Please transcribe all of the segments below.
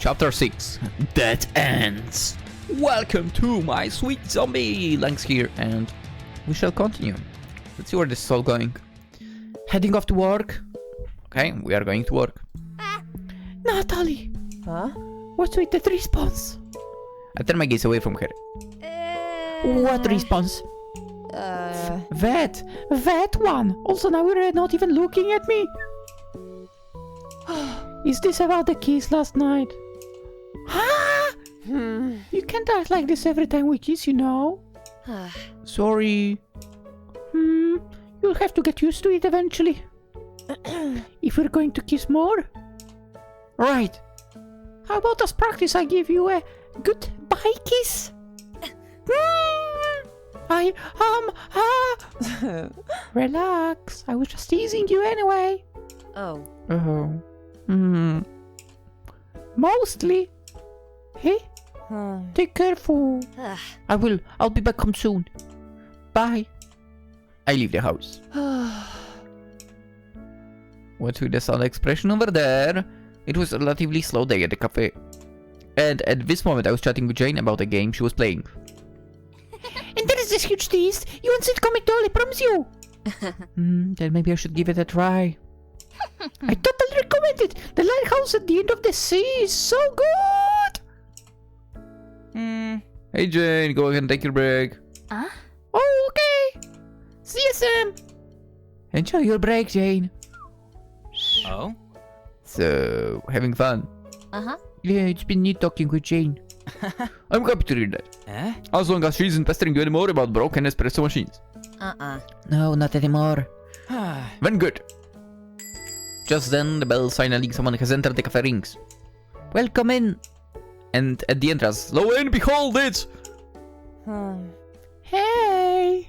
Chapter 6. Dead Ends. Welcome to my sweet zombie. Lynx here, and we shall continue. Let's see where this is all going. Heading off to work. Okay, we are going to work. Natalie! Huh? What's with that response? I turn my gaze away from her. What response? That one! Also now you're not even looking at me? Is this about the kiss last night? Huh? You can't act like this every time we kiss, you know? Sorry. You'll have to get used to it eventually. If we're going to kiss more. Right. How about as practice I give you a goodbye kiss? Relax. I was just teasing you anyway. Oh. Mostly. Hey? Take careful. I'll be back home soon. Bye. I leave the house. What's with the sad expression over there? It was a relatively slow day at the cafe. And at this moment I was chatting with Jane about a game she was playing. And there is this huge tease. You won't see it coming at all, I promise you. Then maybe I should give it a try. I totally recommend it. The lighthouse at the end of the sea is so good. Hey Jane, go ahead and take your break. Oh, okay. See you, Sam. Enjoy your break, Jane. Oh? So, having fun? Yeah, it's been neat talking with Jane. I'm happy to read that. As long as she isn't pestering you anymore about broken espresso machines. No, not anymore. Then good. Just then, the bell signaling someone has entered the cafe rings. Welcome in. And at the entrance, lo and behold, it's... Hey!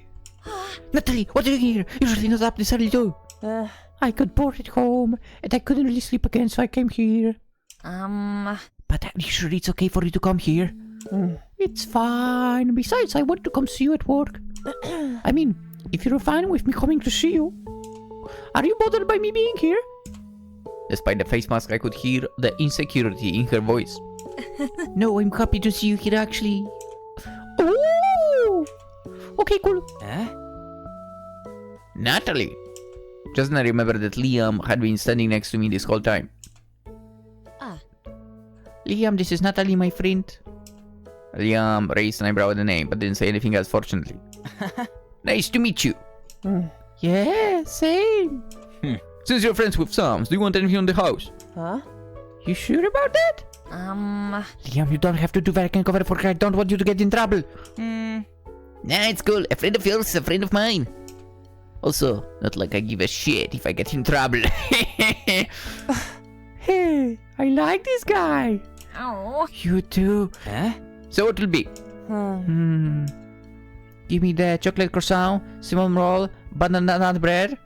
Natalie, what are you here? Usually not up this early too. I got bored at home, and I couldn't really sleep again, so I came here. But are you sure it's okay for you to come here? It's fine. Besides, I want to come see you at work. I mean, if you're fine with me coming to see you. Are you bothered by me being here? Despite the face mask, I could hear the insecurity in her voice. No, I'm happy to see you here, actually. Oh! Okay, cool. Natalie! Just then I remembered that Liam had been standing next to me this whole time. Liam, this is Natalie, my friend. Liam raised an eyebrow at the name, but didn't say anything else, fortunately. Nice to meet you. Yeah, same. Since you're friends with Sam, do you want anything on the house? You sure about that? Liam, you don't have to do that. I can cover for her. I don't want you to get in trouble. Nah, it's cool. A friend of yours is a friend of mine. Also, not like I give a shit if I get in trouble. Hey, I like this guy. Oh. You too. So what will be? Give me the chocolate croissant, cinnamon roll, banana nut bread.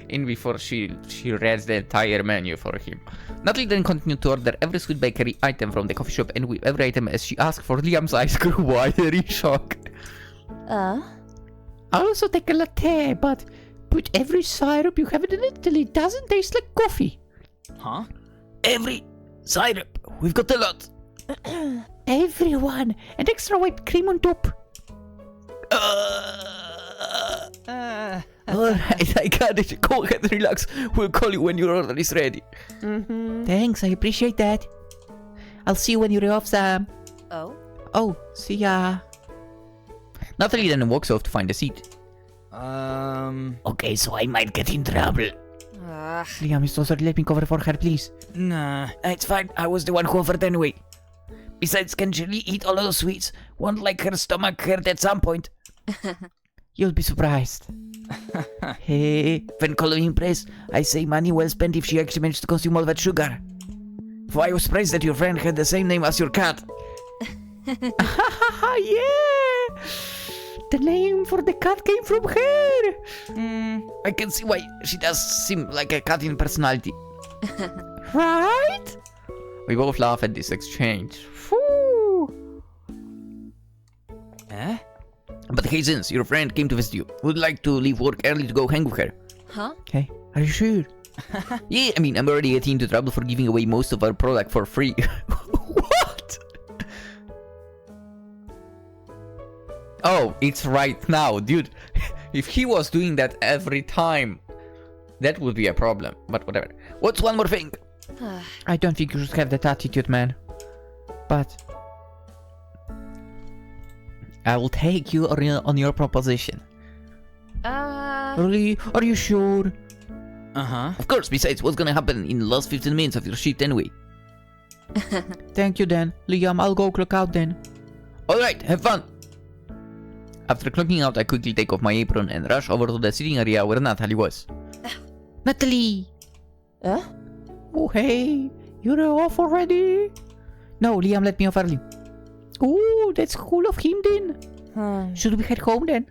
In before she reads the entire menu for him. Natalie then continued to order every sweet bakery item from the coffee shop, and with every item as she asked for, Liam's eyes grew wider in shock. I'll also take a latte, but put every syrup you have in it till it doesn't taste like coffee. Every syrup. We've got a lot. Everyone. And extra white cream on top. Alright, I got it. Go ahead and relax. We'll call you when your order is ready. Thanks, I appreciate that. I'll see you when you're off, Sam. Oh, see ya. Natalie then walks off to find a seat. Okay, so I might get in trouble. Liam, so sorry, let me cover for her, please. Nah. It's fine, I was the one who offered anyway. Besides, can she really eat all of those sweets? Won't like her stomach hurt at some point. You'll be surprised. Hey, when calling impressed, I say money well spent if she actually managed to consume all that sugar. For I was surprised that your friend had the same name as your cat. Yeah! The name for the cat came from her. I can see why she does seem like a cat in personality. Right? We both laugh at this exchange. Whew. But hey, since your friend came to visit you, would like to leave work early to go hang with her. Huh? Okay, are you sure? Yeah, I mean, I'm already getting into trouble for giving away most of our product for free. What? Oh, it's right now, dude. If he was doing that every time, that would be a problem. But whatever. What's one more thing? I don't think you should have that attitude, man. But I will take you on your proposition. Really? Are you sure? Uh-huh. Of course, besides, what's gonna happen in the last 15 minutes of your shift anyway? Thank you, then. Liam, I'll go clock out then. Alright, have fun! After clocking out, I quickly take off my apron and rush over to the sitting area where Natalie was. Natalie! Oh, hey! You're off already? No, Liam let me off early. Oh, that's cool of him then. Should we head home then?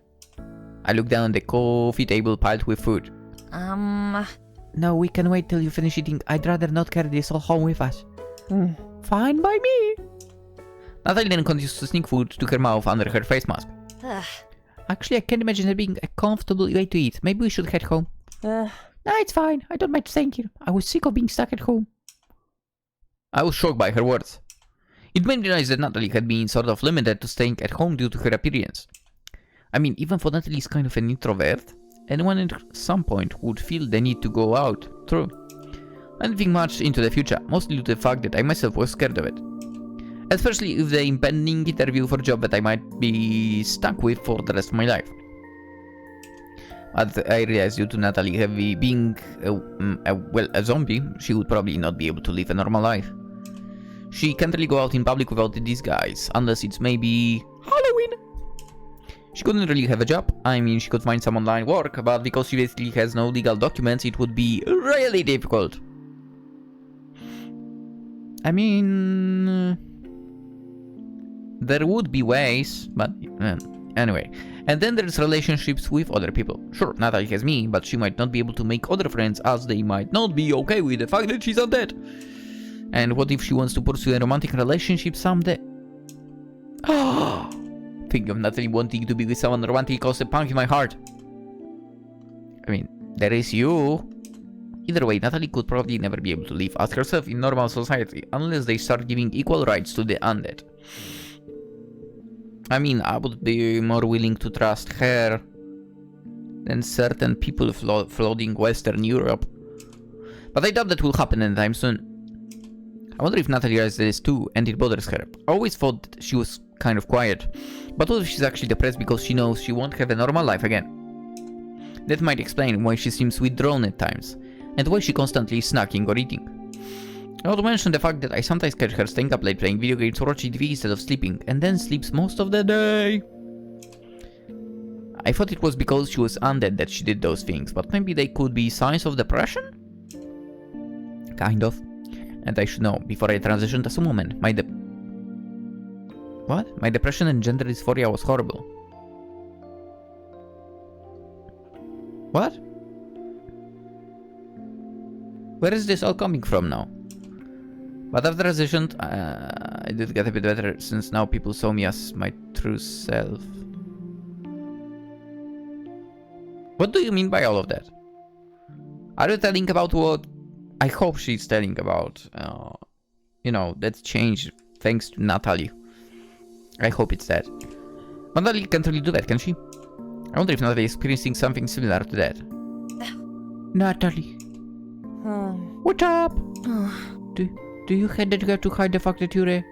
I look down the coffee table piled with food. No, we can wait till you finish eating. I'd rather not carry this all home with us. Fine by me. Natalie then continues to sneak food to her mouth under her face mask. Actually, I can't imagine it being a comfortable way to eat. Maybe we should head home. Nah, it's fine. I don't mind staying here. I was sick of being stuck at home. I was shocked by her words. It made me realize that Natalie had been sort of limited to staying at home due to her appearance. I mean, even for Natalie is kind of an introvert, anyone at some point would feel the need to go out. True. I didn't think much into the future, mostly due to the fact that I myself was scared of it. Especially with the impending interview for a job that I might be stuck with for the rest of my life. But I realized due to Natalie being a zombie, she would probably not be able to live a normal life. She can't really go out in public without a disguise, unless it's maybe Halloween. She couldn't really have a job. I mean, she could find some online work, but because she basically has no legal documents, it would be really difficult. I mean, there would be ways, but anyway. And then there's relationships with other people. Sure, Natalie has me, but she might not be able to make other friends as they might not be okay with the fact that she's undead. And what if she wants to pursue a romantic relationship someday? Think of Natalie wanting to be with someone romantic caused a pang in my heart. I mean, there is you. Either way, Natalie could probably never be able to live as herself in normal society unless they start giving equal rights to the undead. I mean, I would be more willing to trust her than certain people flooding Western Europe. But I doubt that will happen anytime soon. I wonder if Natalie realizes this too, and it bothers her. I always thought that she was kind of quiet. But what if she's actually depressed because she knows she won't have a normal life again? That might explain why she seems withdrawn at times, and why she constantly is snacking or eating. I want to mention the fact that I sometimes catch her staying up late playing video games or watching TV instead of sleeping, and then sleeps most of the day. I thought it was because she was undead that she did those things, but maybe they could be signs of depression? Kind of. And I should know, before I transitioned as a woman, my depression and gender dysphoria was horrible. What? Where is this all coming from now? But after I transitioned, I did get a bit better since now people saw me as my true self. What do you mean by all of that? Are you telling about what I hope she's telling about? You know, that changed thanks to Natalie. I hope it's that. Natalie can't really do that, can she? I wonder if Natalie is experiencing something similar to that. Natalie. What's up? Do you hate that you have to hide the fact that you're a...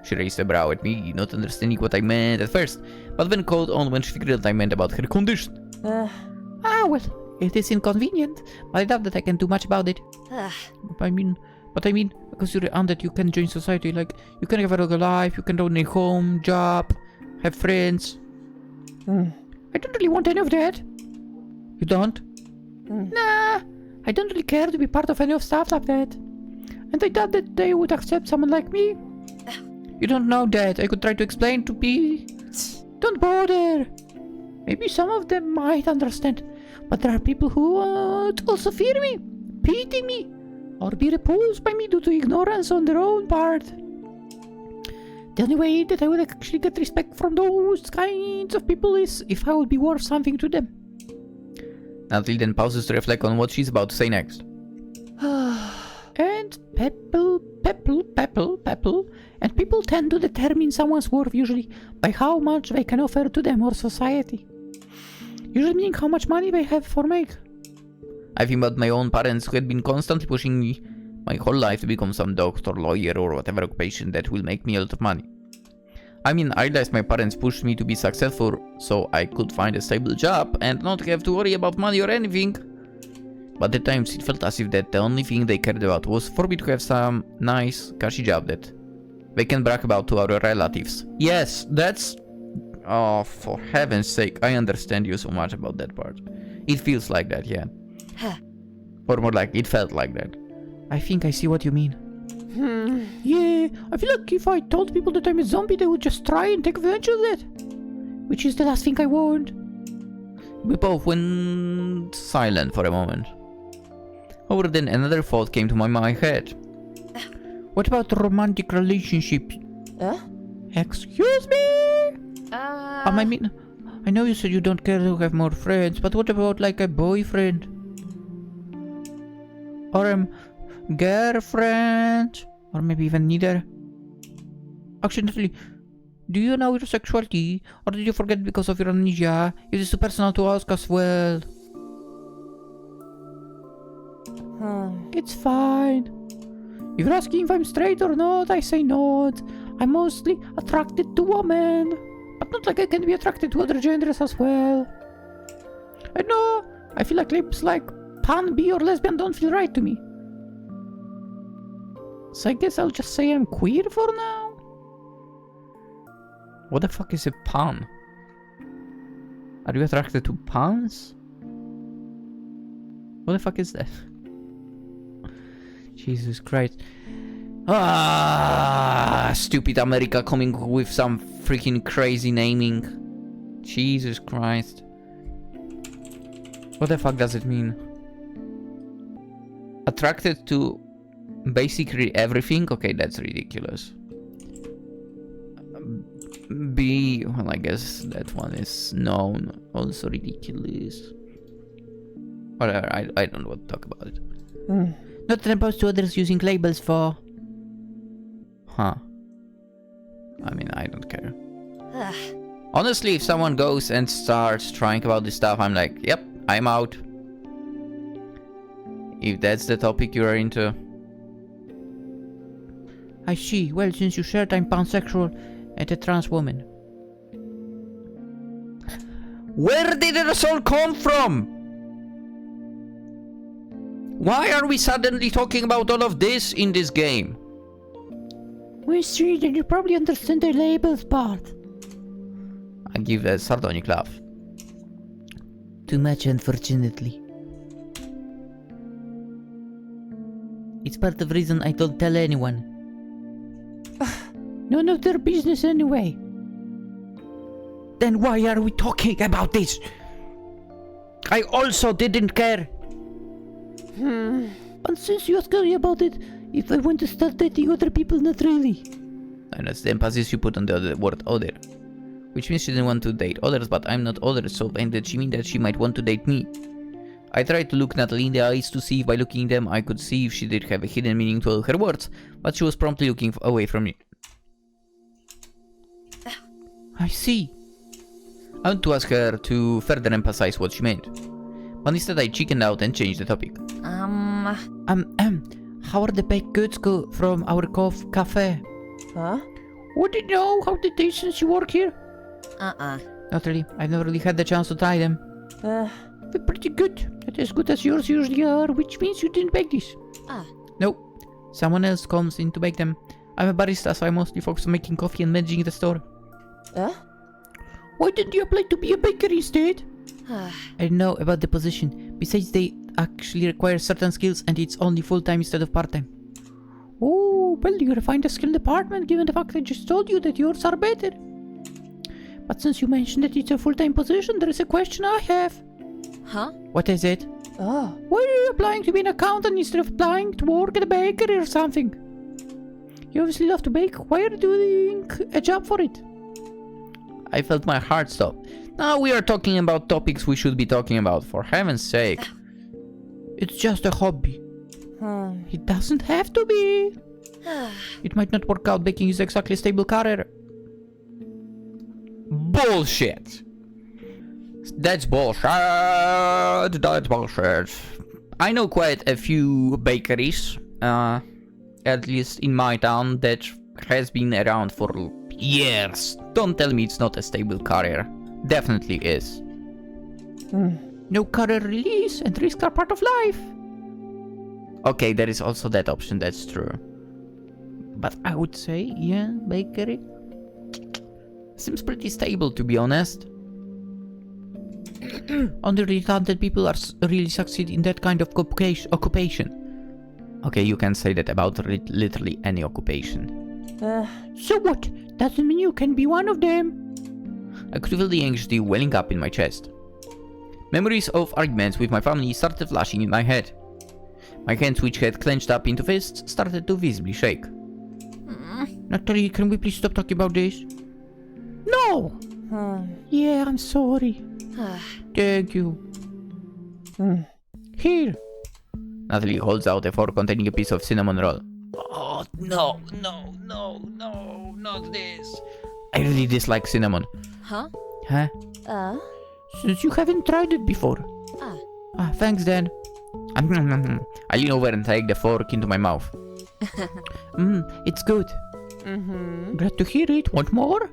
She raised a brow at me, not understanding what I meant at first, but then caught on when she figured that I meant about her condition. Well, it is inconvenient, but I doubt that I can do much about it. But I mean, because you're undead, you can join society, like, you can have a regular life, you can own a home, job, have friends. I don't really want any of that. You don't? Nah, I don't really care to be part of any of stuff like that. And I doubt that they would accept someone like me. You don't know that. I could try to explain to be... Don't bother. Maybe some of them might understand. But there are people who also fear me, pity me, or be repulsed by me due to ignorance on their own part. The only way that I would actually get respect from those kinds of people is if I would be worth something to them. Natalie then pauses to reflect on what she's about to say next. And people, and people tend to determine someone's worth usually by how much they can offer to them or society. Usually meaning how much money they have for make. I think about my own parents who had been constantly pushing me my whole life to become some doctor, lawyer, or whatever occupation that will make me a lot of money. I mean, I realized my parents pushed me to be successful so I could find a stable job and not have to worry about money or anything. But at times it felt as if that the only thing they cared about was for me to have some nice, cushy job that they can brag about to our relatives. Yes, that's... Oh, for heaven's sake, I understand you so much about that part. It feels like that, yeah. Or more like, it felt like that. I think I see what you mean. Yeah, I feel like if I told people that I'm a zombie, they would just try and take advantage of that. Which is the last thing I want. We both went silent for a moment. However, then another thought came to my head. What about romantic relationship? Excuse me? I mean, I know you said you don't care to have more friends, but what about like a boyfriend? Or a girlfriend? Or maybe even neither? Actually, do you know your sexuality? Or did you forget because of your amnesia? Is it too personal to ask as well? It's fine. If you're asking if I'm straight or not, I say not. I'm mostly attracted to women. But not like I can be attracted to other genders as well. I know. I feel like lips like pan, bi, or lesbian don't feel right to me. So I guess I'll just say I'm queer for now. What the fuck is a pan? Are you attracted to pans? What the fuck is that? Jesus Christ. Stupid America coming with some freaking crazy naming. Jesus Christ. What the fuck does it mean? Attracted to basically everything? Okay, that's ridiculous. Well, I guess that one is known. Also ridiculous. Whatever, I don't want to talk about it. Not opposed to others using labels for... Huh. I mean, I don't care. Honestly, if someone goes and starts trying about this stuff, I'm like, yep, I'm out. If that's the topic you are into. I see. Well, since you shared I'm pansexual and a trans woman. Where did it all come from? Why are we suddenly talking about all of this in this game? We're street and you probably understand the labels part. I give a sardonic laugh. Too much, unfortunately. It's part of the reason I don't tell anyone. None of their business anyway. Then why are we talking about this? I also didn't care. And since you asked me about it, if I want to start dating other people, not really. And that's the emphasis you put on the other word other. Which means she didn't want to date others, but I'm not others, so and did she mean that she might want to date me? I tried to look Natalie in the eyes to see if by looking at them I could see if she did have a hidden meaning to all her words, but she was promptly looking away from me. I see. I want to ask her to further emphasize what she meant, but instead I chickened out and changed the topic. How are the baked goods go from our cafe? Huh? Would you know how the taste since you work here? Not really. I've never really had the chance to try them. They're pretty good. Not as good as yours usually are, which means you didn't bake this. No. Someone else comes in to bake them. I'm a barista, so I mostly focus on making coffee and managing the store. Why didn't you apply to be a baker instead? I don't know about the position. Besides, they actually require certain skills and it's only full-time instead of part-time. Oh, well, you gotta find a skill department given the fact I just told you that yours are better. But since you mentioned that it's a full-time position, there is a question I have. Huh? What is it? Why are you applying to be an accountant instead of applying to work at a bakery or something? You obviously love to bake. Why are you doing a job for it? I felt my heart stop. Now we are talking about topics we should be talking about, for heaven's sake. It's just a hobby. It doesn't have to be. It might not work out. Baking is exactly a stable career. Bullshit. That's bullshit. That's bullshit. I know quite a few bakeries, at least in my town, that has been around for years. Don't tell me it's not a stable career. Definitely is. No career release and risk are part of life. Okay, there is also that option, that's true. But I would say, yeah, bakery seems pretty stable, to be honest. Only really talented people are really succeed in that kind of occupation. Okay, you can say that about literally any occupation. So what? Doesn't mean you can be one of them. I could feel the anxiety welling up in my chest. Memories of arguments with my family started flashing in my head. My hands, which had clenched up into fists, started to visibly shake. Natalie, can we please stop talking about this? No! Yeah, I'm sorry. Thank you. Here. Natalie holds out a fork containing a piece of cinnamon roll. Oh, no, not this. I really dislike cinnamon. Huh? Since you haven't tried it before. Thanks, then. I lean over and take the fork into my mouth. It's good. Glad to hear it. Want more?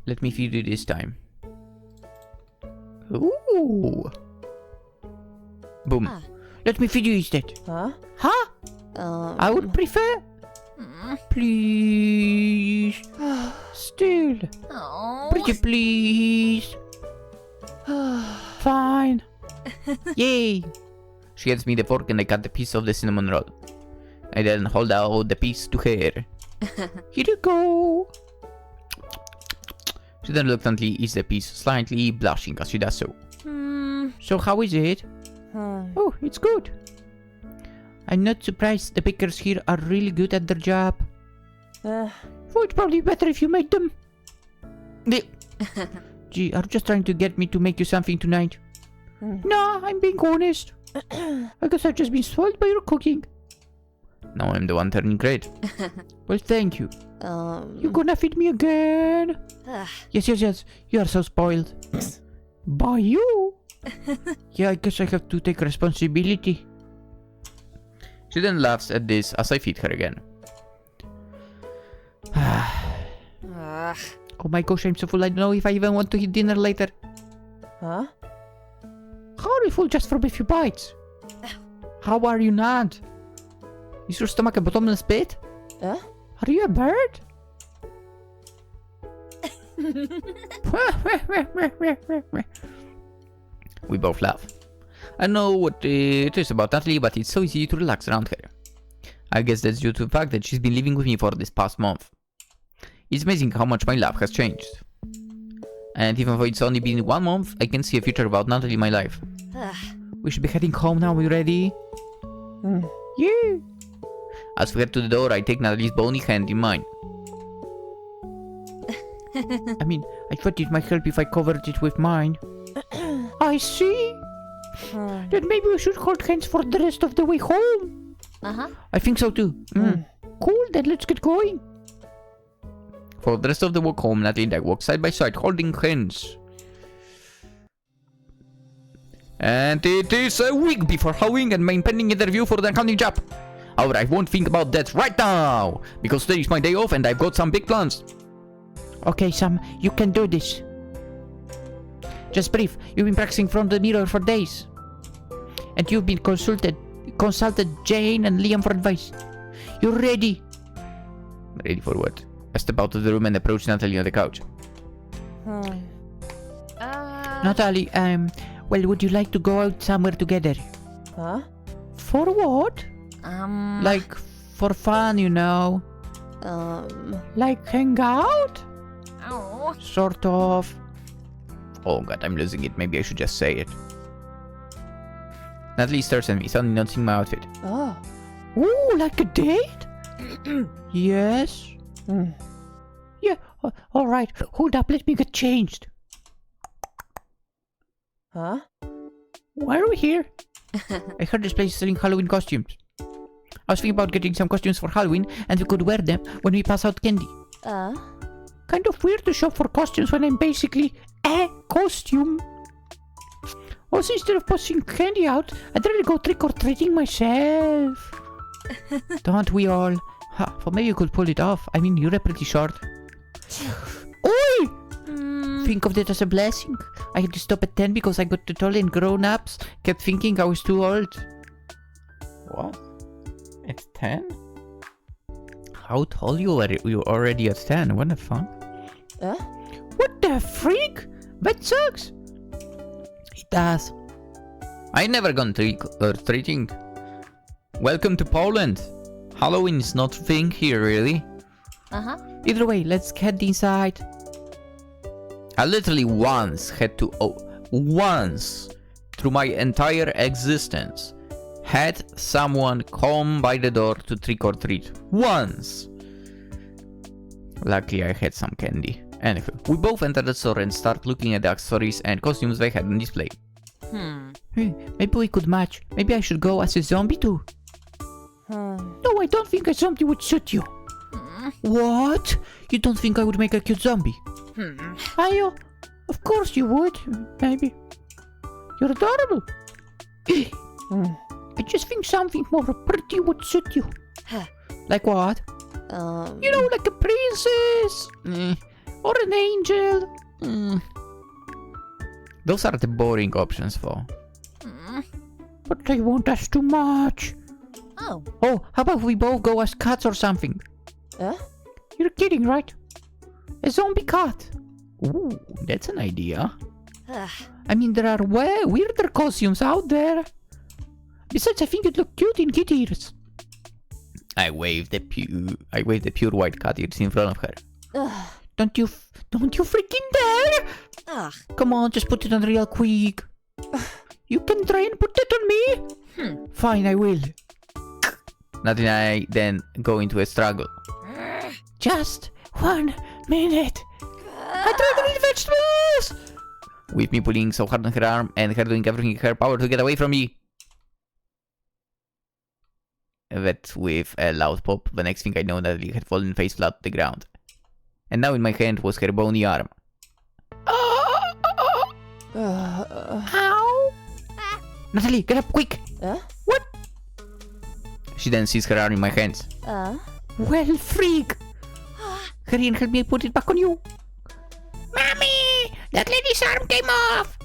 Let me feed you this time. Ooh. Boom. Let me feed you instead. Huh? I would prefer. Please. Still. Pretty please. Fine. Yay. She hands me the fork and I cut the piece of the cinnamon roll. I then hold out the piece to her. Here you go. She then reluctantly eats the piece, slightly blushing as she does so. So how is it? Oh, it's good. I'm not surprised the bakers here are really good at their job. Oh, it's probably better if you made them. Gee, are you just trying to get me to make you something tonight? Nah, I'm being honest. I guess I've just been spoiled by your cooking. Now I'm the one turning red. Well, thank you. You gonna feed me again? Yes. You are so spoiled. By you? Yeah, I guess I have to take responsibility. She then laughs at this as I feed her again. Oh my gosh, I'm so full. I don't know if I even want to eat dinner later. How are you full just from a few bites? How are you not? Is your stomach a bottomless pit? Are you a bird? We both laugh. I know what it is about Natalie, but it's so easy to relax around her. I guess that's due to the fact that she's been living with me for this past month. It's amazing how much my life has changed. And even though it's only been 1 month, I can see a future about Natalie in my life. We should be heading home now, are you ready? Yeah. As we head to the door, I take Natalie's bony hand in mine. I mean, I thought it might help if I covered it with mine. I see. Then maybe we should hold hands for the rest of the way home. I think so too. Cool, then let's get going. For the rest of the walk home, Natalie and I walk side by side, holding hands. And it is a week before Halloween and my impending interview for the accounting job. However, I won't think about that right now, because today is my day off and I've got some big plans. Okay, Sam, you can do this. Just brief, you've been practicing from the mirror for days. And you've been consulted Jane and Liam for advice. You're ready. Ready for what? I step out of the room and approach Natalie on the couch. Natalie, well, would you like to go out somewhere together? For what? Like, for fun, you know. Like hang out? Sort of. Oh god, I'm losing it. Maybe I should just say it. Natalie stares at me, suddenly noticing my outfit. Ooh, like a date? Yes. Yeah, alright. Hold up, let me get changed. Huh? Why are we here? I heard this place is selling Halloween costumes. I was thinking about getting some costumes for Halloween, and we could wear them when we pass out candy. Kind of weird to shop for costumes when I'm basically a costume. Also, instead of passing candy out, I'd rather go trick-or-treating myself. Don't we all? Ha, but maybe you could pull it off. I mean, you're pretty short. Oi! Think of that as a blessing. I had to stop at 10 because I got too tall and grown-ups kept thinking I was too old. What? It's 10? How tall you were you already at 10? What the fuck? What the freak? That sucks. It does. I never gone trick-or-treating. Welcome to Poland. Halloween is not a thing here, really. Either way, let's head inside. I literally once had to... once through my entire existence had someone come by the door to trick-or-treat. Once! Luckily I had some candy. Anyway, we both entered the store and start looking at the accessories and costumes they had on display. Hey, maybe we could match. Maybe I should go as a zombie too. No, I don't think a zombie would suit you. What? You don't think I would make a cute zombie? Ayo, of course you would. Maybe. You're adorable. I just think something more pretty would suit you. Like what? You know, like a princess. Or an angel. Those are the boring options for. But I won't ask too much. Oh, how about we both go as cats or something? You're kidding, right? A zombie cat. Ooh, that's an idea. I mean, there are way weirder costumes out there. Besides, I think you'd look cute in kitty ears. I waved the pure white cat ears in front of her. Don't you freaking dare! Come on, just put it on real quick. You can try and put that on me? Fine, I will. Nothing. I then go into a struggle. Just 1 minute. I tried to eat vegetables! With me pulling so hard on her arm and her doing everything in her power to get away from me. That with a loud pop, the next thing I know, Natalie had fallen face flat to the ground. And now in my hand was her bony arm. Ow! Natalie, get up quick! What? She then sees her arm in my hands. Well, freak! Hurry and help me put it back on you. Mommy! That lady's arm came off!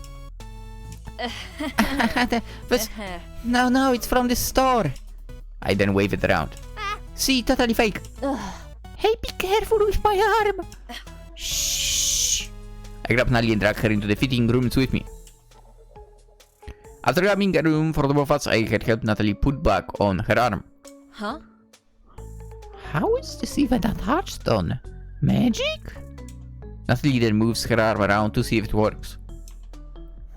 No, it's from the store. I then wave it around. See, totally fake. Hey, be careful with my arm. Shh. I grab Natalie and drag her into the fitting rooms with me. After grabbing a room for the both of us, I had helped Natalie put back on her arm. How is this even attached on? Magic? Natalie then moves her arm around to see if it works.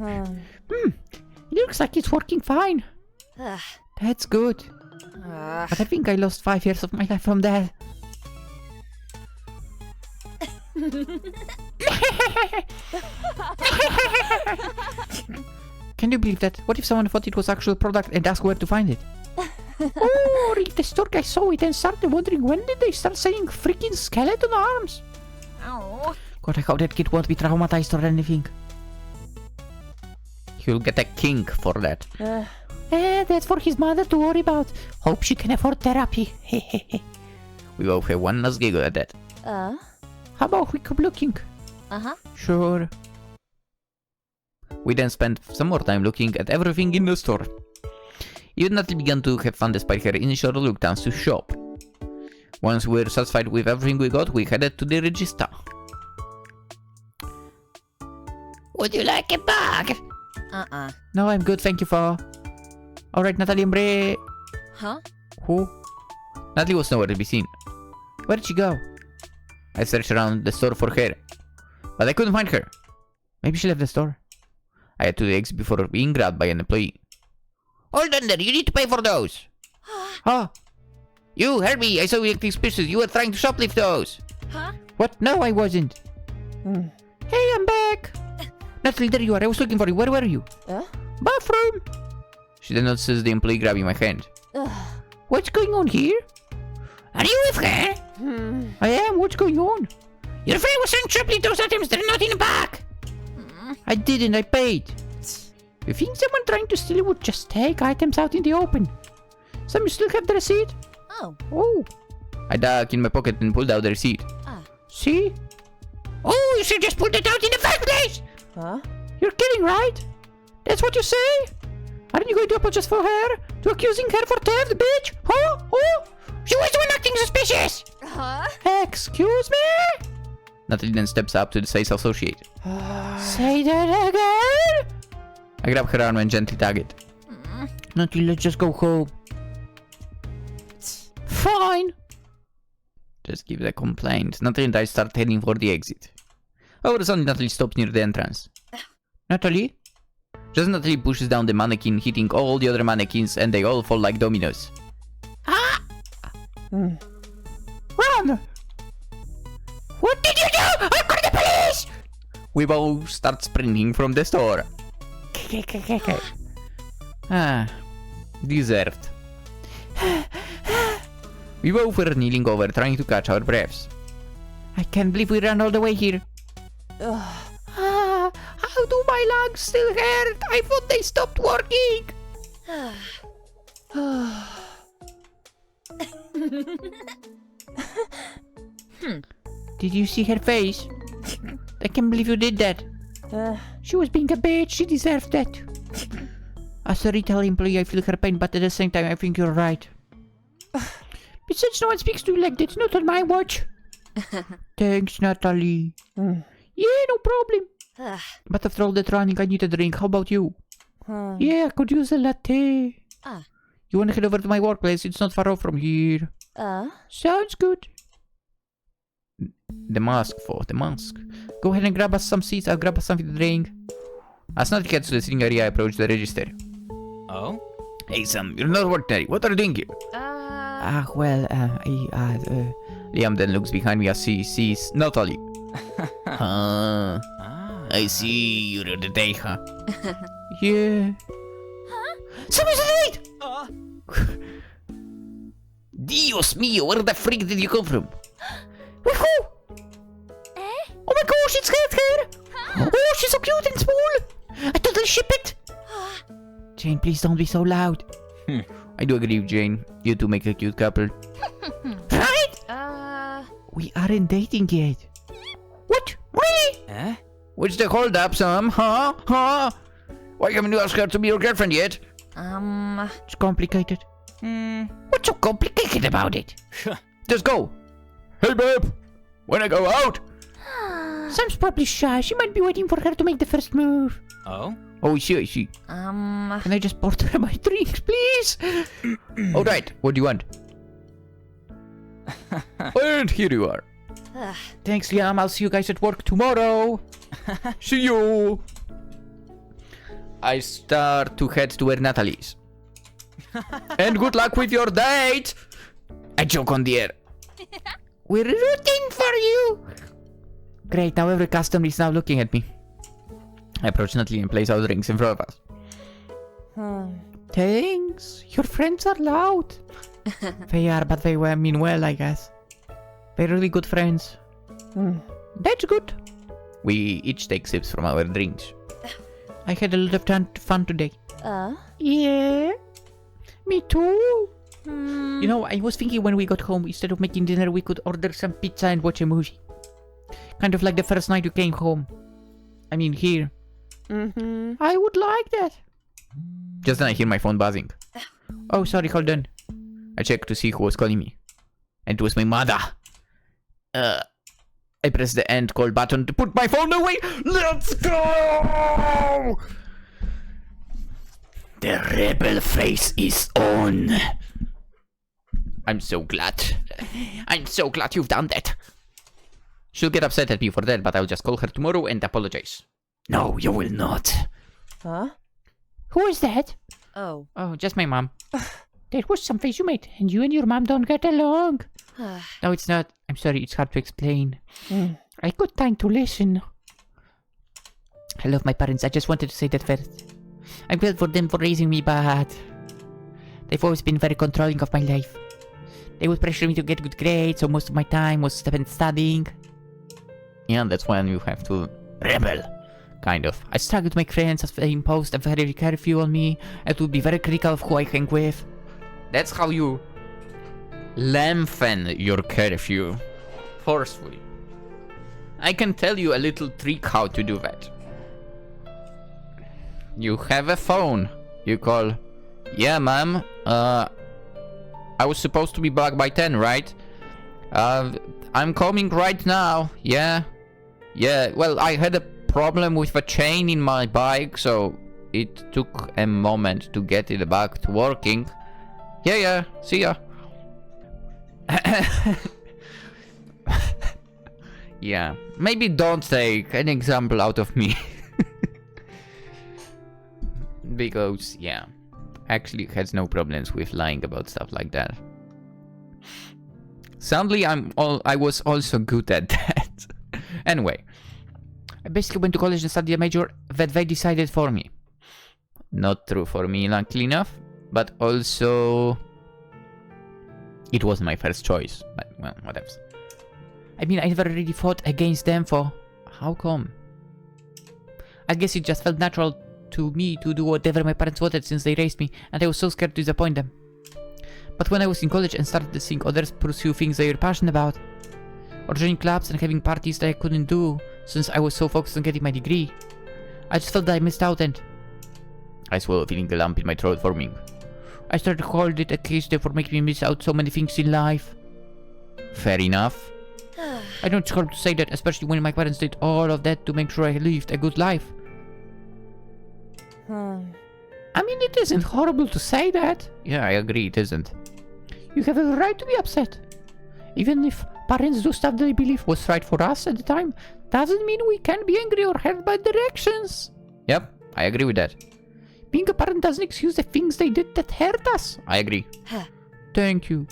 It looks like it's working fine. That's good. But I think I lost 5 years of my life from that. Can you believe that? What if someone thought it was actual product and asked where to find it? Or if the store guy saw it and started wondering when did they start selling freaking skeleton arms? God, I hope that kid won't be traumatized or anything. He'll get a kink for that. That's for his mother to worry about. Hope she can afford therapy. We both have one last giggle at that. How about we keep looking? Sure. We then spent some more time looking at everything in the store. Even Natalie began to have fun despite her initial reluctance to shop. Once we were satisfied with everything we got, we headed to the register. Would you like a bag? No, I'm good, thank you for... Alright, Natalie Embre... Who? Natalie was nowhere to be seen. Where did she go? I searched around the store for her, but I couldn't find her. Maybe she left the store. I had to exit before being grabbed by an employee. Hold on there, you need to pay for those. You heard me, I saw you acting suspicious. You were trying to shoplift those. What? No, I wasn't. Hey, I'm back. Natalie, there you are. I was looking for you. Where were you? Bathroom. She then notices the employee grabbing my hand. What's going on here? Are you with her? I am. What's going on? Your friend was saying triply those items. They're not in the bag. I didn't. I paid. You think someone trying to steal would just take items out in the open? Sam, you still have the receipt? Oh. I dug in my pocket and pulled out the receipt. See? Oh, you should just pull it out in the first place! You're kidding, right? That's what you say? Aren't you going to apologize for her? To accusing her for theft, bitch? Huh? Oh? She was the one acting suspicious! Excuse me? Natalie then steps up to the say associate. Say that again? I grab her arm and gently tug it. Natalie, let's just go home. Fine. Just give the complaint. Natalie and I start heading for the exit. Over suddenly, Natalie stops near the entrance. Natalie? Just Natalie pushes down the mannequin, hitting all the other mannequins, and they all fall like dominoes. Run! What did you do? I'll call the police! We both start sprinting from the store. Deserved. We both were kneeling over, trying to catch our breaths. I can't believe we ran all the way here. How do my legs still hurt? I thought they stopped working. Did you see her face? I can't believe you did that. She was being a bitch. She deserved that. As a retail employee, I feel her pain, but at the same time, I think you're right. Besides, no one speaks to you like that. Not on my watch. Thanks, Natalie. Yeah, no problem. But after all that running, I need a drink. How about you? Yeah, I could use a latte. You wanna head over to my workplace? It's not far off from here. Sounds good. The mask. Go ahead and grab us some seats. I'll grab us something to drink. As Natalie gets to the sitting area, I approach the register. Oh? Hey, Sam, you're not ordinary. What are you doing here? Liam then looks behind me as he sees Natalie. I see you're the day, huh? Yeah. Someone's late! Dios mío, where the freak did you come from? Woohoo! Oh my gosh, it's her! Oh, she's so cute and small! I totally ship it! Jane, please don't be so loud. I do agree with Jane. You two make a cute couple. Right? We aren't dating yet. What? Really? What's the hold up, Sam? Huh? Why haven't you asked her to be your girlfriend yet? It's complicated. What's so complicated about it? Just go. Hey, babe. Wanna go out? Sam's probably shy. She might be waiting for her to make the first move. Oh, I see. Can I just order my drinks, please? Alright, what do you want? And here you are. Thanks, Liam. I'll see you guys at work tomorrow. See you. I start to head to where Natalie is. And good luck with your date. I joke on the air. We're rooting for you. Great, now every customer is now looking at me. I approach Natalie and place our drinks in front of us. Thanks. Your friends are loud. They are, but they mean well, I guess. They're really good friends. That's good. We each take sips from our drinks. I had a lot of fun today. Yeah. Me too. You know, I was thinking when we got home, instead of making dinner, we could order some pizza and watch a movie. Kind of like the first night you came home. I mean, here. I would like that. Just then I hear my phone buzzing. Oh, sorry, hold on. I checked to see who was calling me. And it was my mother. I pressed the end call button to put my phone away. Let's go! The rebel face is on. I'm so glad. I'm so glad you've done that. She'll get upset at me for that, but I'll just call her tomorrow and apologize. No, you will not. Huh? Who is that? Oh, just my mom. That was some face you made, and you and your mom don't get along. No, it's not. I'm sorry, it's hard to explain. I got time to listen. I love my parents. I just wanted to say that first. I'm glad for them for raising me, but they've always been very controlling of my life. They would pressure me to get good grades, so most of my time was spent studying. Yeah, that's when you have to rebel, kind of. I struggled to make friends as they imposed a very curfew on me, and would be very critical of who I hang with. That's how you lengthen your curfew. Forcefully. I can tell you a little trick how to do that. You have a phone. You call, yeah, ma'am, I was supposed to be back by 10, right? I'm coming right now. Yeah. Yeah, well, I had a problem with the chain in my bike, so it took a moment to get it back to working. Yeah, see ya. Yeah, maybe don't take an example out of me. Because, yeah, actually has no problems with lying about stuff like that. Sadly, I was also good at that. Anyway, I basically went to college and studied a major that they decided for me. Not true for me, luckily enough, but also it was my first choice. But, well, whatever. I mean, I never really fought against them for... How come? I guess it just felt natural to me to do whatever my parents wanted since they raised me, and I was so scared to disappoint them. But when I was in college and started seeing others pursue things they were passionate about, or joining clubs and having parties that I couldn't do since I was so focused on getting my degree, I just felt that I missed out and... I swallowed, feeling a lump in my throat forming. I started to hold it against them for making me miss out so many things in life. Fair enough. I don't hard to say that, especially when my parents did all of that to make sure I lived a good life. I mean, it isn't horrible to say that. Yeah, I agree, it isn't. You have a right to be upset. Even if parents do stuff they believe was right for us at the time, doesn't mean we can be angry or hurt by their actions. Yep, I agree with that. Being a parent doesn't excuse the things they did that hurt us. I agree. Thank you.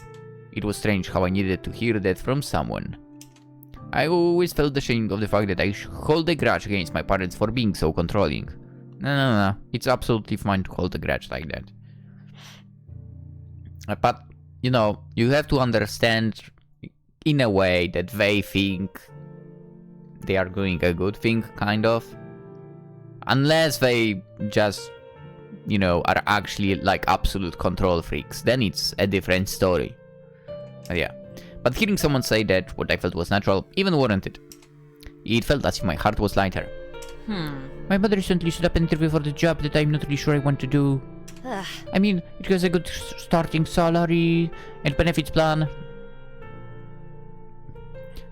It was strange how I needed to hear that from someone. I always felt ashamed of the fact that I hold a grudge against my parents for being so controlling. No. It's absolutely fine to hold a grudge like that. But, you know, you have to understand in a way that they think they are doing a good thing, kind of. Unless they just, you know, are actually like absolute control freaks. Then it's a different story. Yeah. But hearing someone say that what I felt was natural even warranted. It felt as if my heart was lighter. My mother recently set up an interview for the job that I'm not really sure I want to do. I mean, it has a good starting salary and benefits plan.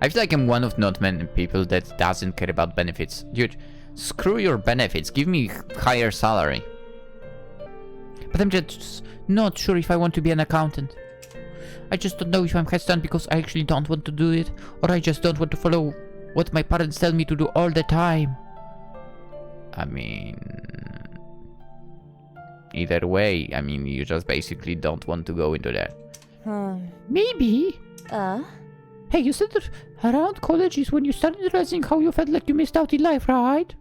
I feel like I'm one of not many people that doesn't care about benefits. Dude, screw your benefits, give me higher salary. But I'm just not sure if I want to be an accountant. I just don't know if I'm hesitant because I actually don't want to do it, or I just don't want to follow what my parents tell me to do all the time. I mean... either way, I mean, you just basically don't want to go into that. Maybe. Hey, you said that around college is when you started realizing how you felt like you missed out in life, right?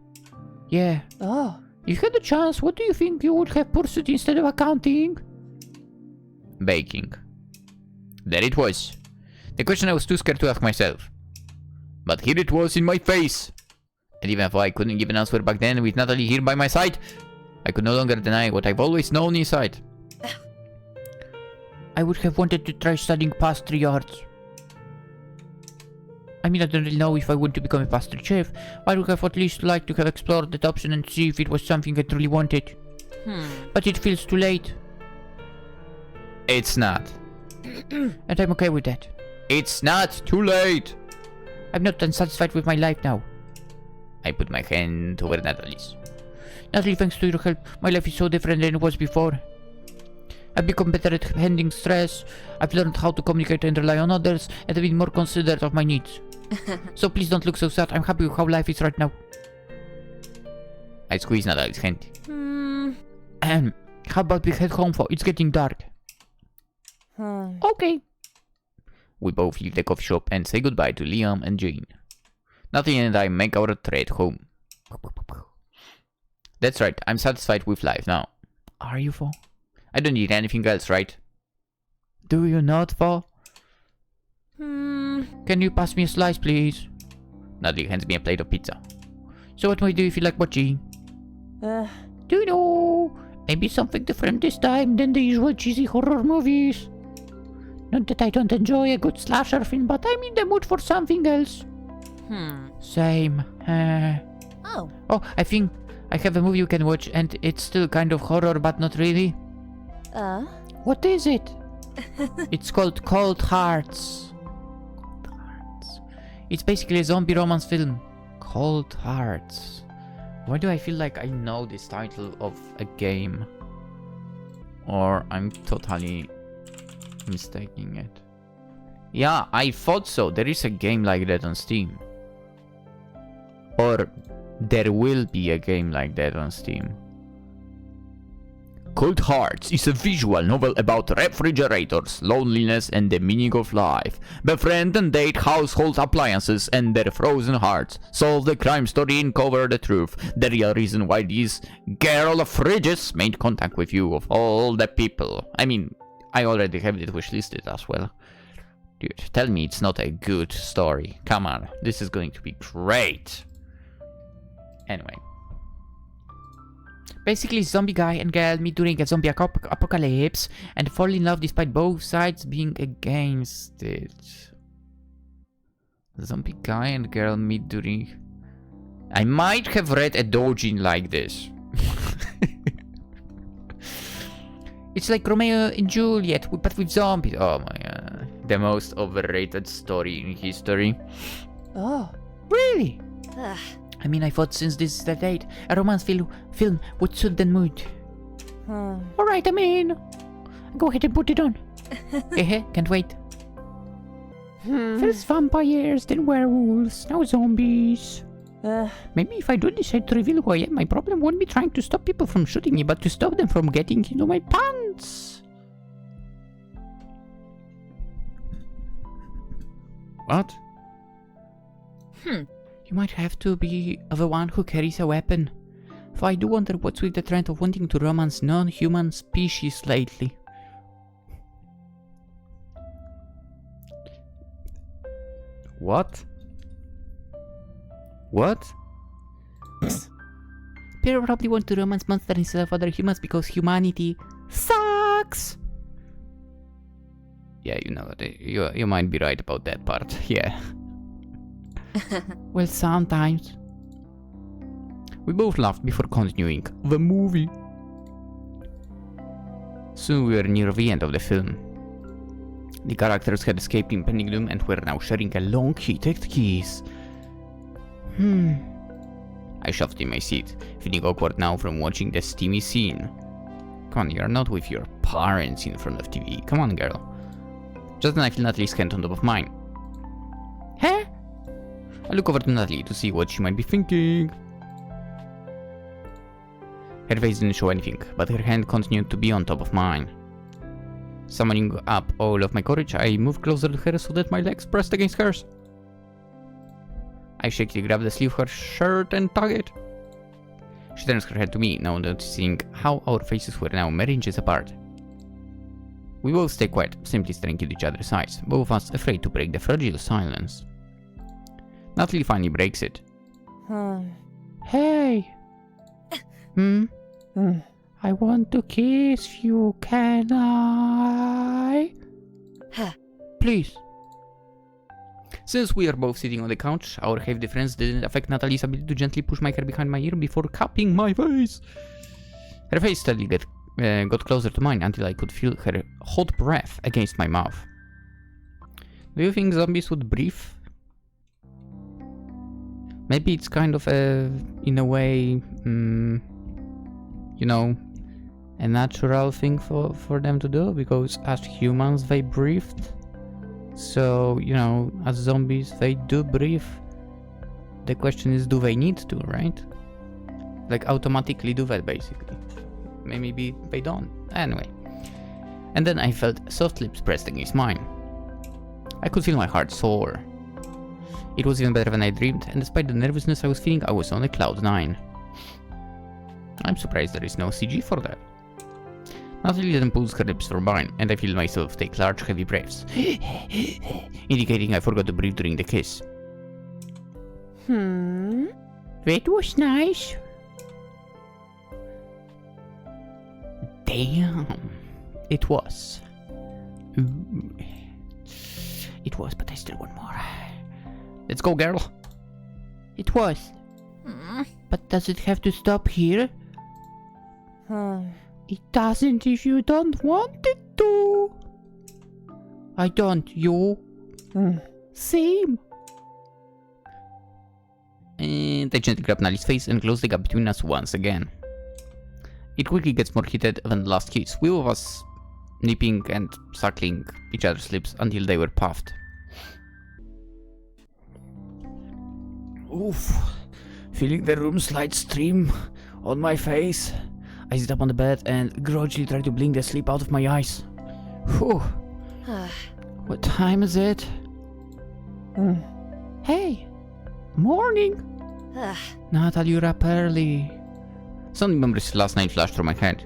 Yeah. Oh. If you had a chance, what do you think you would have pursued instead of accounting? Baking. There it was. The question I was too scared to ask myself. But here it was in my face. And even if I couldn't give an answer back then with Natalie here by my side, I could no longer deny what I've always known inside. I would have wanted to try studying pastry arts. I mean, I don't really know if I want to become a pastry chef. I would have at least liked to have explored that option and see if it was something I truly wanted. But it feels too late. It's not. And I'm okay with that. It's not too late. I'm not unsatisfied with my life now. I put my hand over Natalie's. Natalie, thanks to your help, my life is so different than it was before. I've become better at handling stress, I've learned how to communicate and rely on others, and I've been more considerate of my needs. So please don't look so sad, I'm happy with how life is right now. I squeeze Natalie's hand. How about we head home, for it's getting dark. Okay. We both leave the coffee shop and say goodbye to Liam and Jane. Natalie and I make our trek home. That's right, I'm satisfied with life now. Are you, Fo? I don't need anything else, right? Do you not, Fo? Can you pass me a slice, please? Natalie hands me a plate of pizza. So what do you feel like watching? Do you know? Maybe something different this time than the usual cheesy horror movies. Not that I don't enjoy a good slasher film, but I'm in the mood for something else. Same. Oh, I think I have a movie you can watch, and it's still kind of horror, but not really. What is it? It's called Cold Hearts. Cold Hearts. It's basically a zombie romance film. Cold Hearts. Why do I feel like I know this title of a game? Or I'm totally mistaking it. Yeah, I thought so. There is a game like that on Steam. Or there will be a game like that on Steam. Cold Hearts is a visual novel about refrigerators, loneliness, and the meaning of life. Befriend and date household appliances and their frozen hearts. Solve the crime story and cover the truth. The real reason why these girl of fridges made contact with you of all the people. I mean, I already have it wishlisted as well. Dude, tell me it's not a good story. Come on, this is going to be great. Anyway. Basically, zombie guy and girl meet during a zombie apocalypse and fall in love despite both sides being against it. Zombie guy and girl meet during... I might have read a doujin like this. It's like Romeo and Juliet, but with zombies. Oh my god. The most overrated story in history. Oh, really? I mean, I thought since this is the date, a romance film would suit the mood. Alright, I'm in. Go ahead and put it on. Can't wait. First vampires, then werewolves, now zombies. Maybe if I do decide to reveal who I am, my problem won't be trying to stop people from shooting me, but to stop them from getting into my pants. What? You might have to be the one who carries a weapon. For I do wonder what's with the trend of wanting to romance non-human species lately. What? What? People probably want to romance monsters instead of other humans because humanity sucks! Yeah, you know, you might be right about that part, yeah. Well, sometimes. We both laughed before continuing the movie. Soon we were near the end of the film. The characters had escaped impending doom and were now sharing a long heated kiss. I shoved in my seat, feeling awkward now from watching the steamy scene. Come on, you're not with your parents in front of TV. Come on, girl. Just then I feel Natalie's hand on top of mine. Huh? I look over to Natalie to see what she might be thinking. Her face didn't show anything, but her hand continued to be on top of mine. Summoning up all of my courage, I moved closer to her so that my legs pressed against hers. I shakily grabbed the sleeve of her shirt and tugged it. She turns her head to me, now noticing how our faces were now mere inches apart. We both stay quiet, simply staring at each other's eyes, both of us afraid to break the fragile silence. Natalie finally breaks it. Hey! I want to kiss you, can I? Please. Since we are both sitting on the couch, our height difference didn't affect Natalie's ability to gently push my hair behind my ear before cupping my face. Her face steadily got closer to mine until I could feel her hot breath against my mouth. Do you think zombies would breathe? Maybe it's kind of in a way, you know, a natural thing for them to do, because as humans they breathed. So, you know, as zombies they do breathe. The question is, do they need to, right? Like automatically do that basically. Maybe they don't. Anyway. And then I felt soft lips pressed against mine. I could feel my heart soar. It was even better than I dreamed, and despite the nervousness I was feeling, I was on a cloud 9. I'm surprised there is no CG for that. Natalie then pulls her lips from mine, and I feel myself take large, heavy breaths, indicating I forgot to breathe during the kiss. That was nice. Damn. It was. Ooh. It was, but I still want more. Let's go, girl. It was. But does it have to stop here? It doesn't if you don't want it to. I don't, you. Same. And I gently grab Nali's face and close the gap between us once again. It quickly gets more heated than the last kiss, with of us nipping and suckling each other's lips until they were puffed. Oof. Feeling the room's light stream on my face. I sit up on the bed and grudgingly try to blink the sleep out of my eyes. Whew. What time is it? Hey! Morning! Natalie, you're up early. Some memories last night flashed through my head.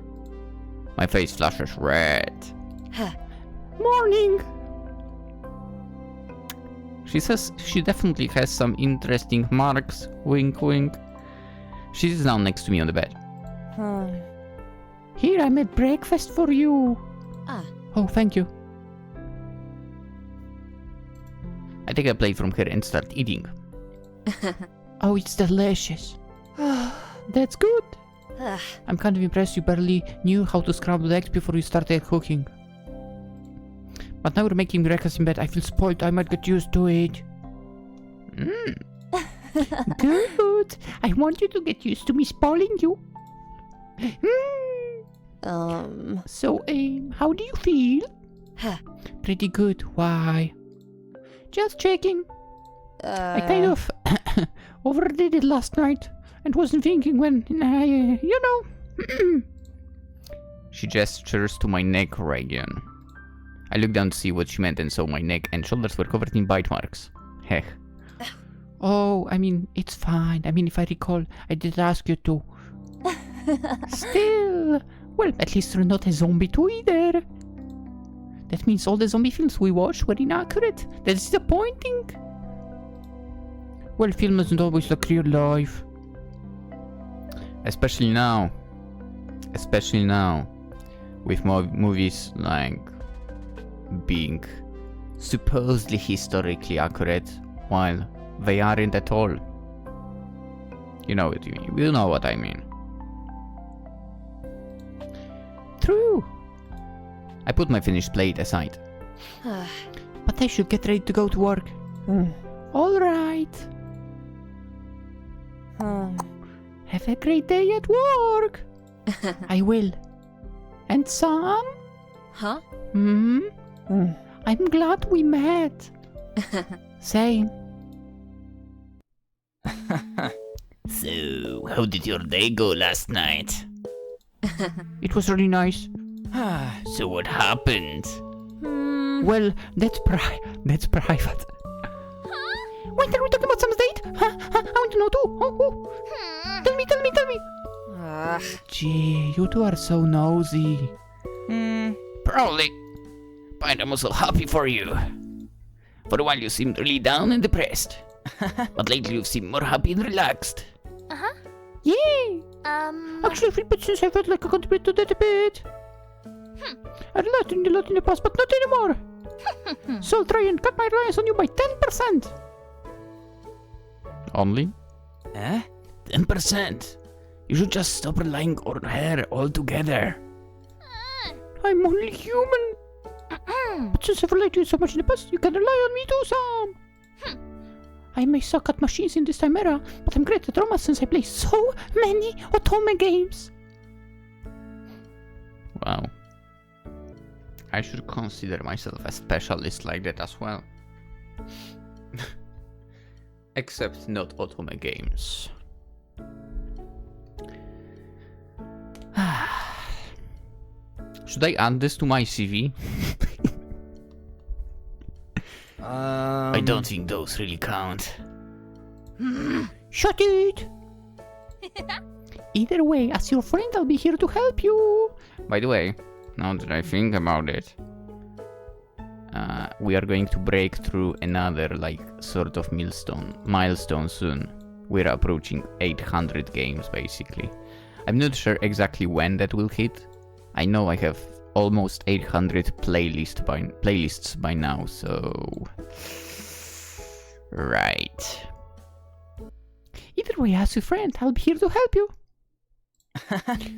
My face flushes red. Morning! She says she definitely has some interesting marks. Wink, wink. She sits down next to me on the bed. Here, I made breakfast for you. Oh, thank you. I take a plate from her and start eating. Oh, it's delicious. That's good. I'm kind of impressed you barely knew how to scramble eggs before you started cooking. But now you're making me breakfast in bed. I feel spoiled. I might get used to it. Good. I want you to get used to me spoiling you. So, how do you feel? Pretty good. Why? Just checking. I kind of overdid it last night and wasn't thinking when I, you know. She gestures to my neck region. I looked down to see what she meant and saw my neck and shoulders were covered in bite marks. Heh. Oh, I mean, it's fine. I mean, if I recall, I did ask you to. Still, well, at least you're not a zombie too either. That means all the zombie films we watched were inaccurate. That's disappointing. Well, film isn't always like real life. Especially now. Especially now. With movies like being supposedly historically accurate, while they aren't at all. You know what I mean. You know what I mean. True. I put my finished plate aside. But I should get ready to go to work. All right. Have a great day at work. I will. And Sam? Huh? I'm glad we met. Same. So, how did your day go last night? It was really nice. So what happened? Well, that's private. Wait, are we talking about Sam's date? I want to know too. Tell me. Gee, you two are so nosy. Probably. But I'm also happy for you. For a while you seemed really down and depressed. But lately you've seemed more happy and relaxed. Yay! Actually, for a bit since I felt like I contributed to that a bit. I learned a lot in the past, but not anymore. So I'll try and cut my reliance on you by 10%. Only? 10%? You should just stop relying on her altogether. I'm only human. But since I've relied on you so much in the past, you can rely on me too, Sam. I may suck at machines in this time era, but I'm great at romance since I play so many otome games. Wow. I should consider myself a specialist like that as well. Except not otome games. Should I add this to my CV? I don't think those really count. Shut it! Either way, as your friend, I'll be here to help you. By the way, now that I think about it, we are going to break through another, like, sort of milestone soon. We're approaching 800 games, basically. I'm not sure exactly when that will hit. I know I have almost 800 playlists by now, so... Right. Either way, as your friend, I'll be here to help you.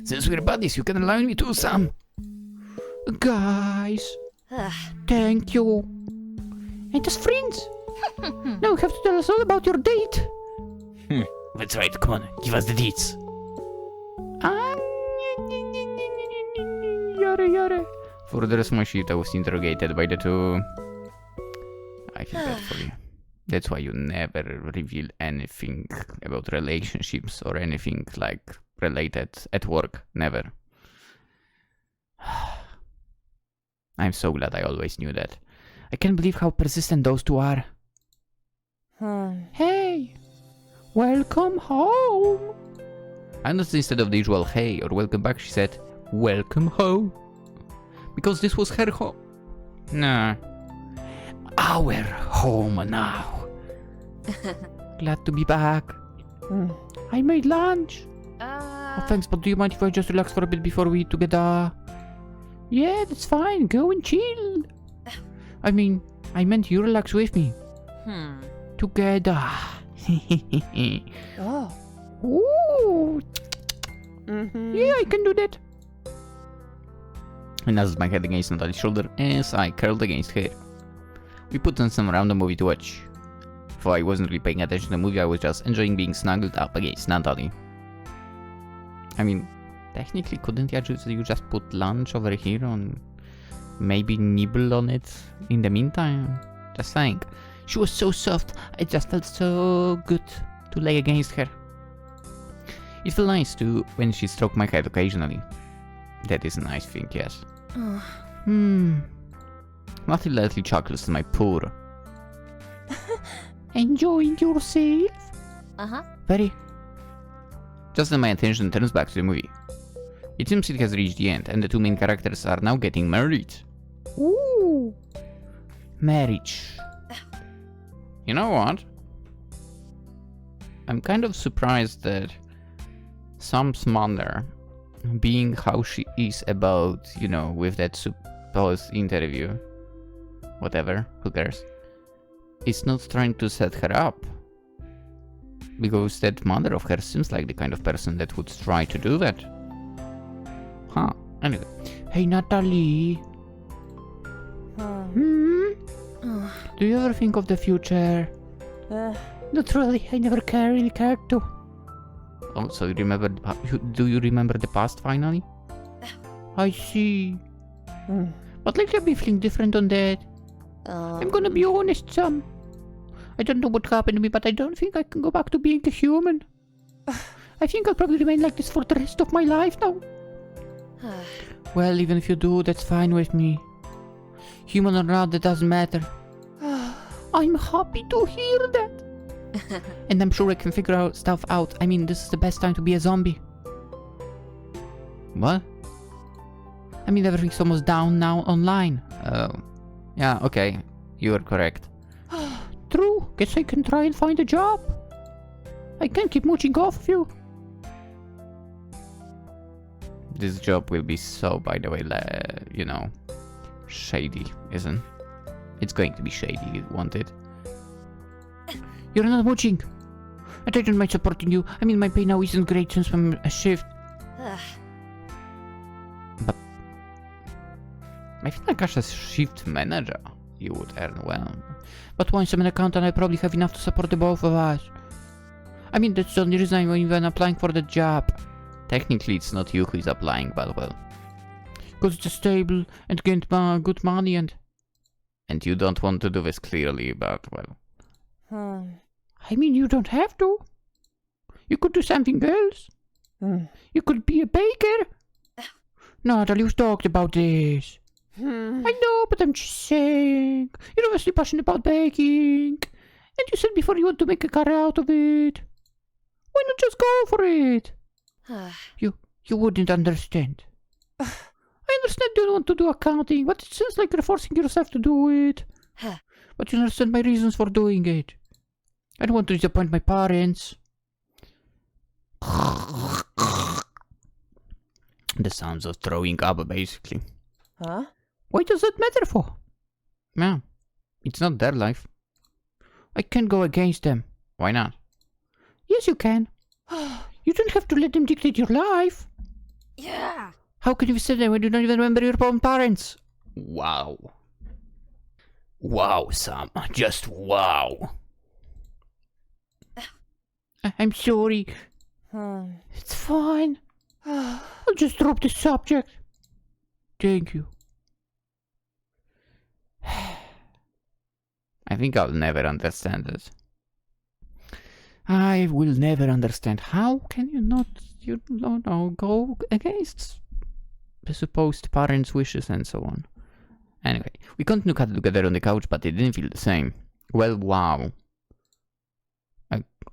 Since we're buddies, you can allow me too, Sam. Guys, thank you. And as friends, now you have to tell us all about your date. That's right, come on, give us the deets. Yada. For the rest of my sheet, I was interrogated by the two. I feel bad for you. That's why you never reveal anything about relationships or anything like related at work. Never. I'm so glad I always knew that. I can't believe how persistent those two are. Hey, welcome home. I noticed instead of the usual hey or welcome back, she said welcome home. Because this was her home. Nah. Our home now. Glad to be back. I made lunch. Oh, thanks, but do you mind if I just relax for a bit before we eat together? Yeah, that's fine. Go and chill. I mean, I meant you relax with me. Together. Oh. Ooh. Yeah, I can do that. I nuzzled my head against Natalie's shoulder as I curled against her. We put on some random movie to watch. For I wasn't really paying attention to the movie, I was just enjoying being snuggled up against Natalie. I mean, technically, couldn't you just put lunch over here and maybe nibble on it in the meantime? Just saying. She was so soft, it just felt so good to lay against her. It felt nice too when she stroked my head occasionally. That is a nice thing, yes. Nothing lightly chuckles to my purr. Enjoying yourself? Very. Just then my attention turns back to the movie. It seems it has reached the end and the two main characters are now getting married. Ooh. Marriage. You know what? I'm kind of surprised that Sam's mother, being how she is about, you know, with that supposed interview, whatever, who cares, is not trying to set her up. Because that mother of hers seems like the kind of person that would try to do that. Huh, anyway. Hey, Natalie. Do you ever think of the future? Not really, I never really cared to. Oh, so you remember, do you remember the past finally? I see. But lately I've been feeling different on that. I'm gonna be honest, Sam. I don't know what happened to me, but I don't think I can go back to being a human. I think I'll probably remain like this for the rest of my life now. Well, even if you do, that's fine with me. Human or not, that doesn't matter. I'm happy to hear that. And I'm sure I can figure stuff out. I mean, this is the best time to be a zombie. What? I mean, everything's almost down now online. Oh. Yeah, okay. You are correct. True. Guess I can try and find a job. I can't keep mooching off of you. This job will be so, by the way, you know, shady, isn't? It's going to be shady, won't it? You're not mooching. I don't mind supporting you. I mean, my pay now isn't great since I'm a shift. But I feel like as a shift manager, you would earn well. But once I'm an accountant, I probably have enough to support the both of us. I mean, that's the only reason I'm even applying for the job. Technically, it's not you who is applying, but well. Because it's stable and get good money and you don't want to do this clearly, but well. I mean, you don't have to. You could do something else. You could be a baker. Natalie, we've talked about this. I know, but I'm just saying. You're obviously passionate about baking. And you said before you want to make a career out of it. Why not just go for it? You wouldn't understand. I understand you don't want to do accounting, but it seems like you're forcing yourself to do it. But you understand my reasons for doing it. I don't want to disappoint my parents. The sounds of throwing up, basically. Why does that matter for? Yeah, it's not their life. I can't go against them. Why not? Yes, you can. You don't have to let them dictate your life. Yeah. How can you say that when you don't even remember your own parents? Wow. Wow, Sam. Just wow. I'm sorry. It's fine. I'll just drop the subject. Thank you. I think I'll never understand it. I will never understand. How can you not, go against The supposed parents' wishes and so on. Anyway, we continued cuddle together on the couch, but it didn't feel the same. Well, wow.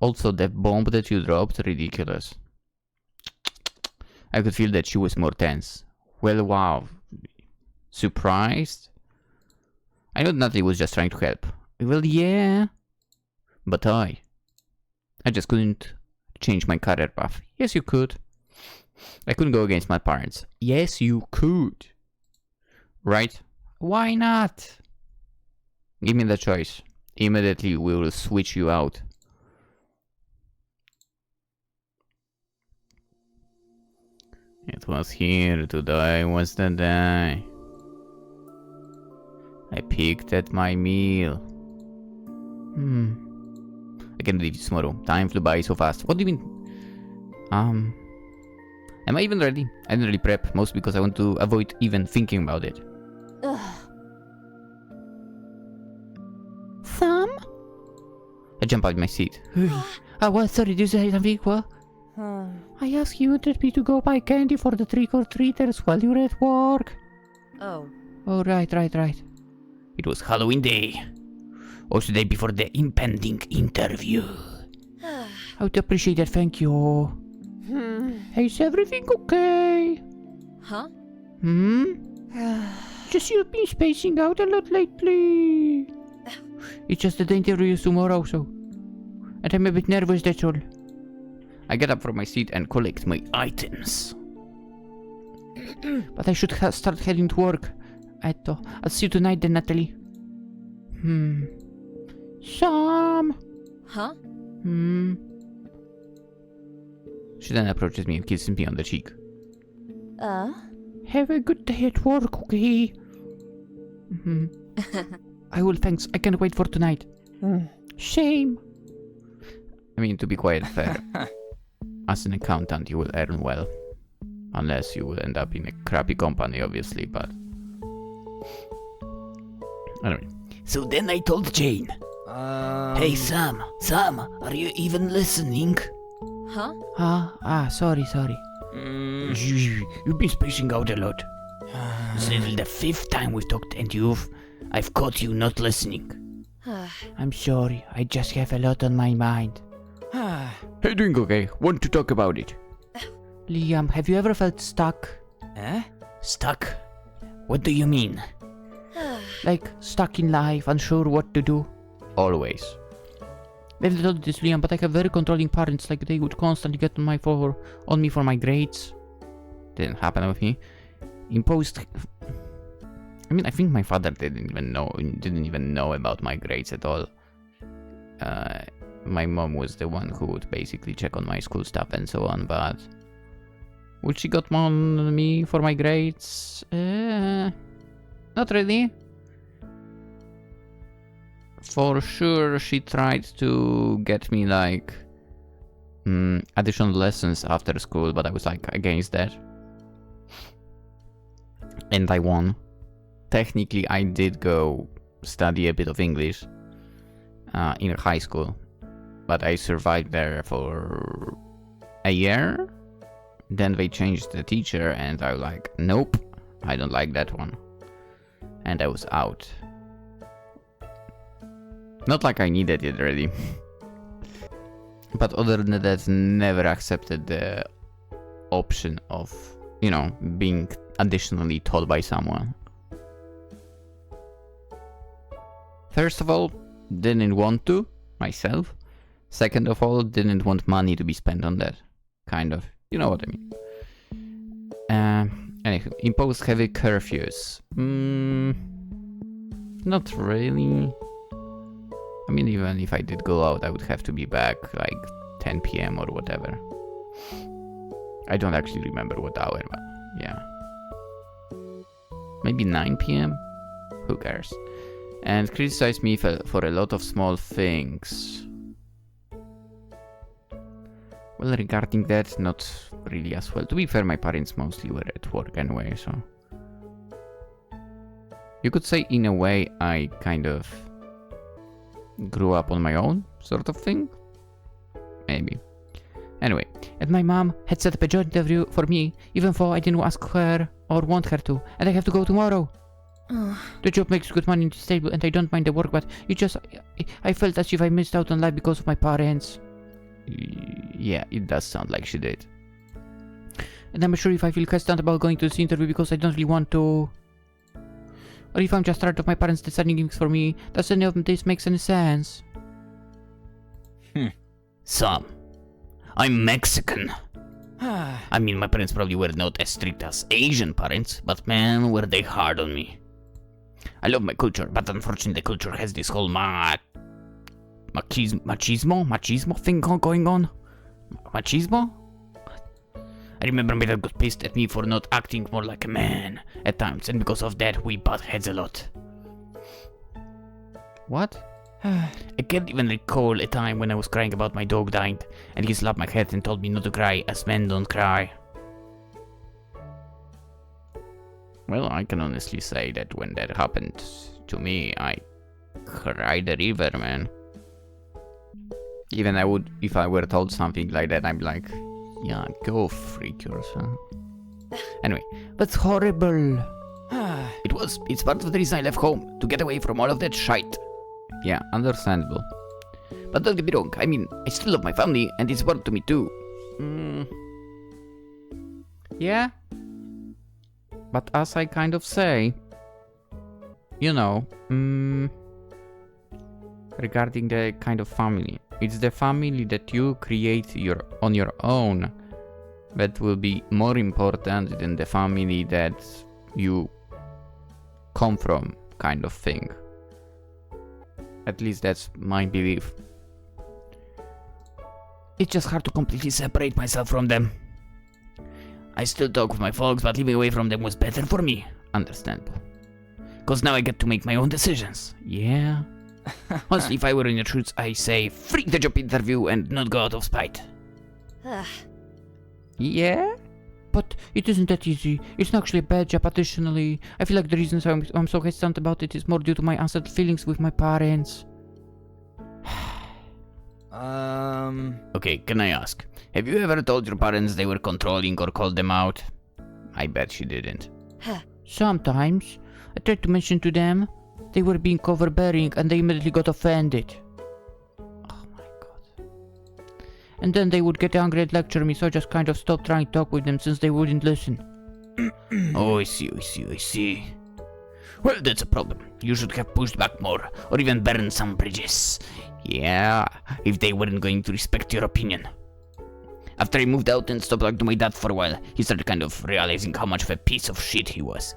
Also, the bomb that you dropped, ridiculous. I could feel that she was more tense. Well, wow. Surprised? I know Natalie was just trying to help. Well, yeah. But I just couldn't change my career path. Yes, you could. I couldn't go against my parents. Yes, you could. Right? Why not? Give me the choice. Immediately we will switch you out. It was here today, was the day. I picked at my meal. I can't believe it's tomorrow. Time flew by so fast. What do you mean? Am I even ready? I didn't really prep, mostly because I want to avoid even thinking about it. Sam? I jump out of my seat. What? Sorry, did you say something? What? I asked you me to go buy candy for the trick-or-treaters while you're at work. Oh. Oh, right. It was Halloween day. Also the day before the impending interview. I would appreciate it, thank you. Is everything okay? Huh? Just you've been spacing out a lot lately. It's just that the interview is tomorrow, so... And I'm a bit nervous, that's all. I get up from my seat and collect my items. But I should start heading to work. I'll see you tonight then, Natalie. Sam! Huh? She then approaches me and kisses me on the cheek. Have a good day at work, okay? I will, thanks. I can't wait for tonight. Shame. I mean, to be quite fair, as an accountant you will earn well. Unless you will end up in a crappy company, obviously, but... Anyway. So then I told Jane. Hey Sam, are you even listening? Huh? Sorry. You've been spacing out a lot. This is the 5th time we've talked and I've caught you not listening. I'm sorry, I just have a lot on my mind. Hey, doing okay? Want to talk about it? Liam, have you ever felt stuck? Stuck? What do you mean? Like, stuck in life, unsure what to do? Always. They've told this, Liam, but I have very controlling parents, like they would constantly get on me for my grades. Didn't happen with me. Imposed... I mean, I think my father didn't even know about my grades at all. My mom was the one who would basically check on my school stuff and so on, but... Would she got on me for my grades? Not really. For sure, she tried to get me, like, additional lessons after school, but I was, like, against that. And I won. Technically, I did go study a bit of English in high school, but I survived there for a year. Then they changed the teacher, and I was like, nope, I don't like that one. And I was out. Not like I needed it, really. But other than that, never accepted the option of, you know, being additionally taught by someone. First of all, didn't want to myself. Second of all, didn't want money to be spent on that. Kind of. You know what I mean. Anywho, impose heavy curfews. Not really. I mean, even if I did go out, I would have to be back like 10 p.m. or whatever. I don't actually remember what hour, but yeah. Maybe 9 p.m? Who cares? And criticize me for a lot of small things. Well, regarding that, not really as well. To be fair, my parents mostly were at work anyway, so... You could say, in a way, I kind of grew up on my own, sort of thing? Maybe. Anyway, and my mom had set up a job interview for me, even though I didn't ask her or want her to, and I have to go tomorrow. The job makes good money and it's stable, and I don't mind the work, but I felt as if I missed out on life because of my parents. Yeah, it does sound like she did. And I'm sure if I feel hesitant about going to this interview because I don't really want to, or if I'm just tired of my parents deciding things for me, does any of this make any sense? Sam, I'm Mexican. I mean, my parents probably were not as strict as Asian parents, but man, were they hard on me. I love my culture, but unfortunately the culture has this whole machismo thing going on. Machismo? I remember my dad got pissed at me for not acting more like a man at times, and because of that we butt heads a lot. What? I can't even recall a time when I was crying about my dog dying, and he slapped my head and told me not to cry, as men don't cry. Well, I can honestly say that when that happened to me, I cried a river, man. Even if I were told something like that, I'd be like, yeah, go freak yourself. Anyway, that's horrible. It's part of the reason I left home, to get away from all of that shite. Yeah, understandable. But don't get me wrong, I mean, I still love my family, and it's important to me too. Yeah? But as I kind of say, you know, regarding the kind of family, it's the family that you create on your own that will be more important than the family that you come from, kind of thing. At least that's my belief. It's just hard to completely separate myself from them. I still talk with my folks, but living away from them was better for me. Understandable. Cause now I get to make my own decisions. Yeah. Honestly, if I were in your shoes, I say freak the job interview and not go out of spite. Yeah? But it isn't that easy. It's not actually a bad job. Additionally, I feel like the reasons I'm so hesitant about it is more due to my unsettled feelings with my parents. Okay, can I ask? Have you ever told your parents they were controlling or called them out? I bet she didn't. Sometimes. I tried to mention to them they were being overbearing and they immediately got offended. Oh my god. And then they would get angry and lecture me, so I just kind of stopped trying to talk with them since they wouldn't listen. Oh, I see. Well, that's a problem. You should have pushed back more, or even burned some bridges. Yeah, if they weren't going to respect your opinion. After I moved out and stopped talking to my dad for a while, he started kind of realizing how much of a piece of shit he was.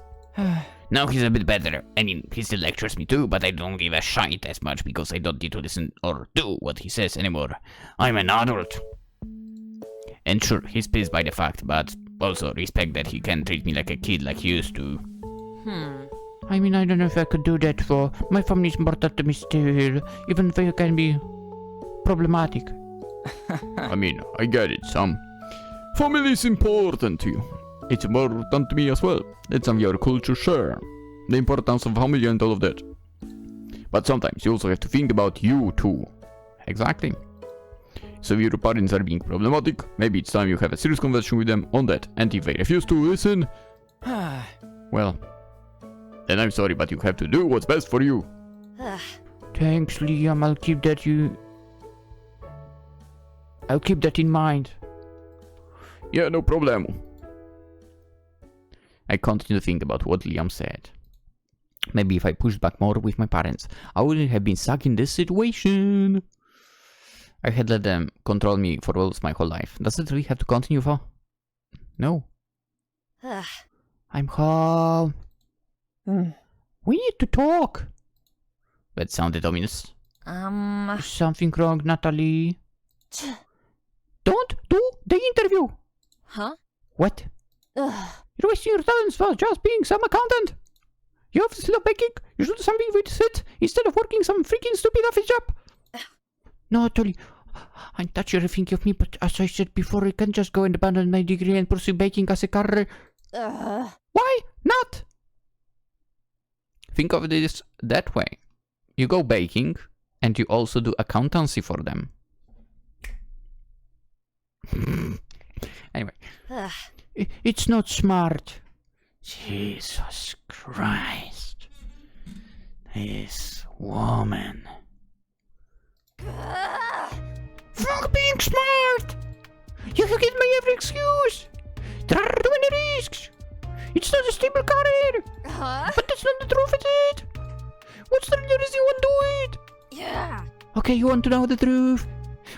Now he's a bit better. I mean, he still lectures me too, but I don't give a shit as much because I don't need to listen or do what he says anymore. I'm an adult. And sure, he's pissed by the fact, but also respect that he can't treat me like a kid like he used to. I mean, I don't know if I could do that for my family is important to me still, even if it can be problematic. I mean, I get it, Sam. Family is important to you. It's important to me as well. That's some of your culture share. The importance of family and all of that. But sometimes you also have to think about you too. Exactly. So if your parents are being problematic, maybe it's time you have a serious conversation with them on that. And if they refuse to listen, well, then I'm sorry, but you have to do what's best for you. Thanks, Liam. I'll keep that in mind. Yeah, no problem. I continue to think about what Liam said. Maybe if I pushed back more with my parents, I wouldn't have been stuck in this situation. I had let them control me for almost my whole life. Does it really have to continue for? No. I'm home. We need to talk. That sounded ominous. Is something wrong, Natalie? Don't do the interview. Huh? What? You're wasting your talents for just being some accountant. You obviously love baking. You should do something with it instead of working some freaking stupid office job. No, Natalie. I thought you were thinking of me, but as I said before, I can't just go and abandon my degree and pursue baking as a career. Why not? Think of this that way. You go baking, and you also do accountancy for them. Anyway. It's not smart. Jesus Christ. This woman. Fuck being smart! You have given me every excuse! There are too many risks! It's not a stable career! But that's not the truth, is it? What's the reason you won't do it? Yeah. Okay, you want to know the truth?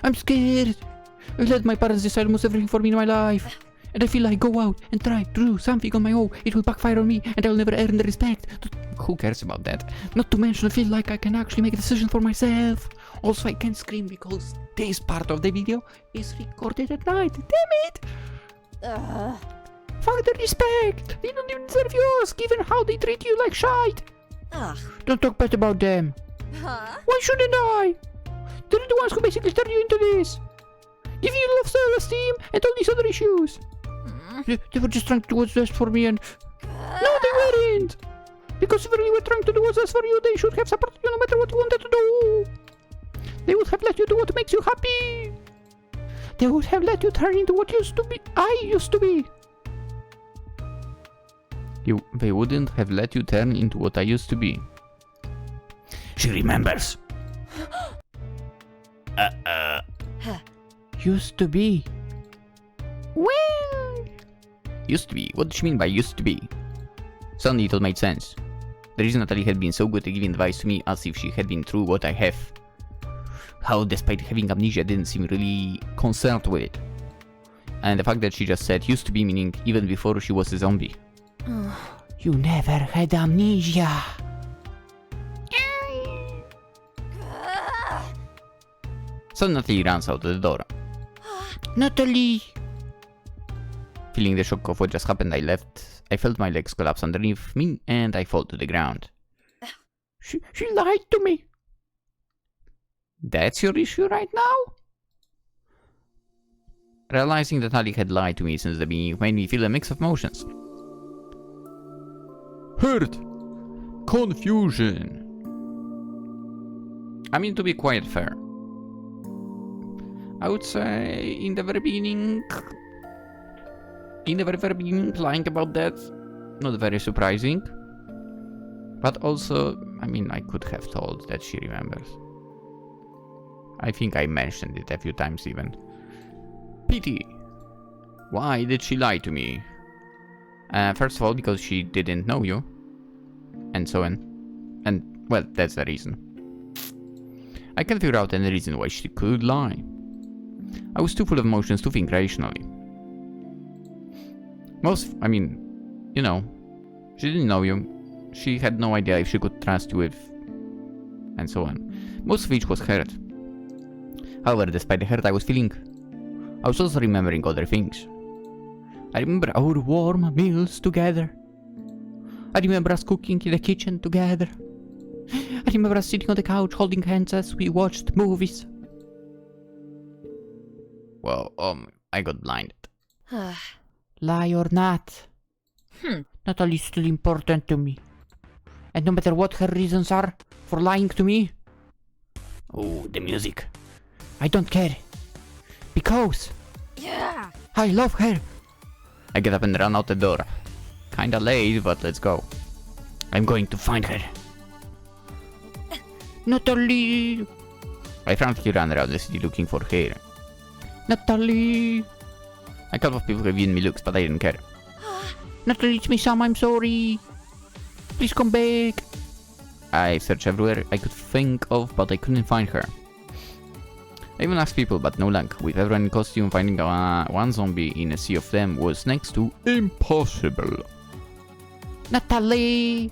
I'm scared. I let my parents decide almost everything for me in my life. And I feel like go out and try to do something on my own. It will backfire on me and I'll never earn the respect. Who cares about that? Not to mention I feel like I can actually make a decision for myself. Also, I can't scream because this part of the video is recorded at night. Damn it! Fuck the respect! They don't even deserve yours, given how they treat you like shite. Don't talk bad about them. Why shouldn't I? They're the ones who basically turn you into this. Give you low self-esteem and all these other issues. They were just trying to do what's best for me and... No, they weren't! Because if they were trying to do what's best for you, they should have supported you no matter what you wanted to do. They would have let you do what makes you happy. They would have let you turn into what I used to be. They wouldn't have let you turn into what I used to be. She remembers. Used to be. Well... Used to be? What does she mean by used to be? Suddenly it all made sense. The reason Natalie had been so good at giving advice to me as if she had been through what I have. How despite having amnesia didn't seem really concerned with it. And the fact that she just said used to be, meaning even before she was a zombie. You never had amnesia. So Natalie runs out of the door. Natalie! Feeling the shock of what just happened, I felt my legs collapse underneath me and I fall to the ground. She lied to me. That's your issue right now? Realizing that Natalie had lied to me since the beginning made me feel a mix of emotions. Hurt. Confusion. I mean, to be quite fair, I would say in the very beginning, lying about that, not very surprising. But also, I mean, I could have told that she remembers. I think I mentioned it a few times even. Pity. Why did she lie to me? First of all, because she didn't know you. And so on. And, well, that's the reason. I can't figure out any reason why she could lie. I was too full of emotions to think rationally. You know, she didn't know you. She had no idea if she could trust you with... and so on. Most of which was hurt. However, despite the hurt I was feeling, I was also remembering other things. I remember our warm meals together. I remember us cooking in the kitchen together. I remember us sitting on the couch holding hands as we watched movies. Well, I got blinded. Lie or not, Natalie's still important to me. And no matter what her reasons are for lying to me... Oh, the music. I don't care. Because... Yeah. I love her. I get up and run out the door. Kinda late, but let's go. I'm going to find her. Natalie! I frantically ran around the city looking for her. Natalie! A couple of people have given me looks, but I didn't care. Natalie, it's me, Sam. I'm sorry. Please come back. I searched everywhere I could think of, but I couldn't find her. I even asked people, but no luck. With everyone in costume, finding one zombie in a sea of them was next to impossible. Natalie!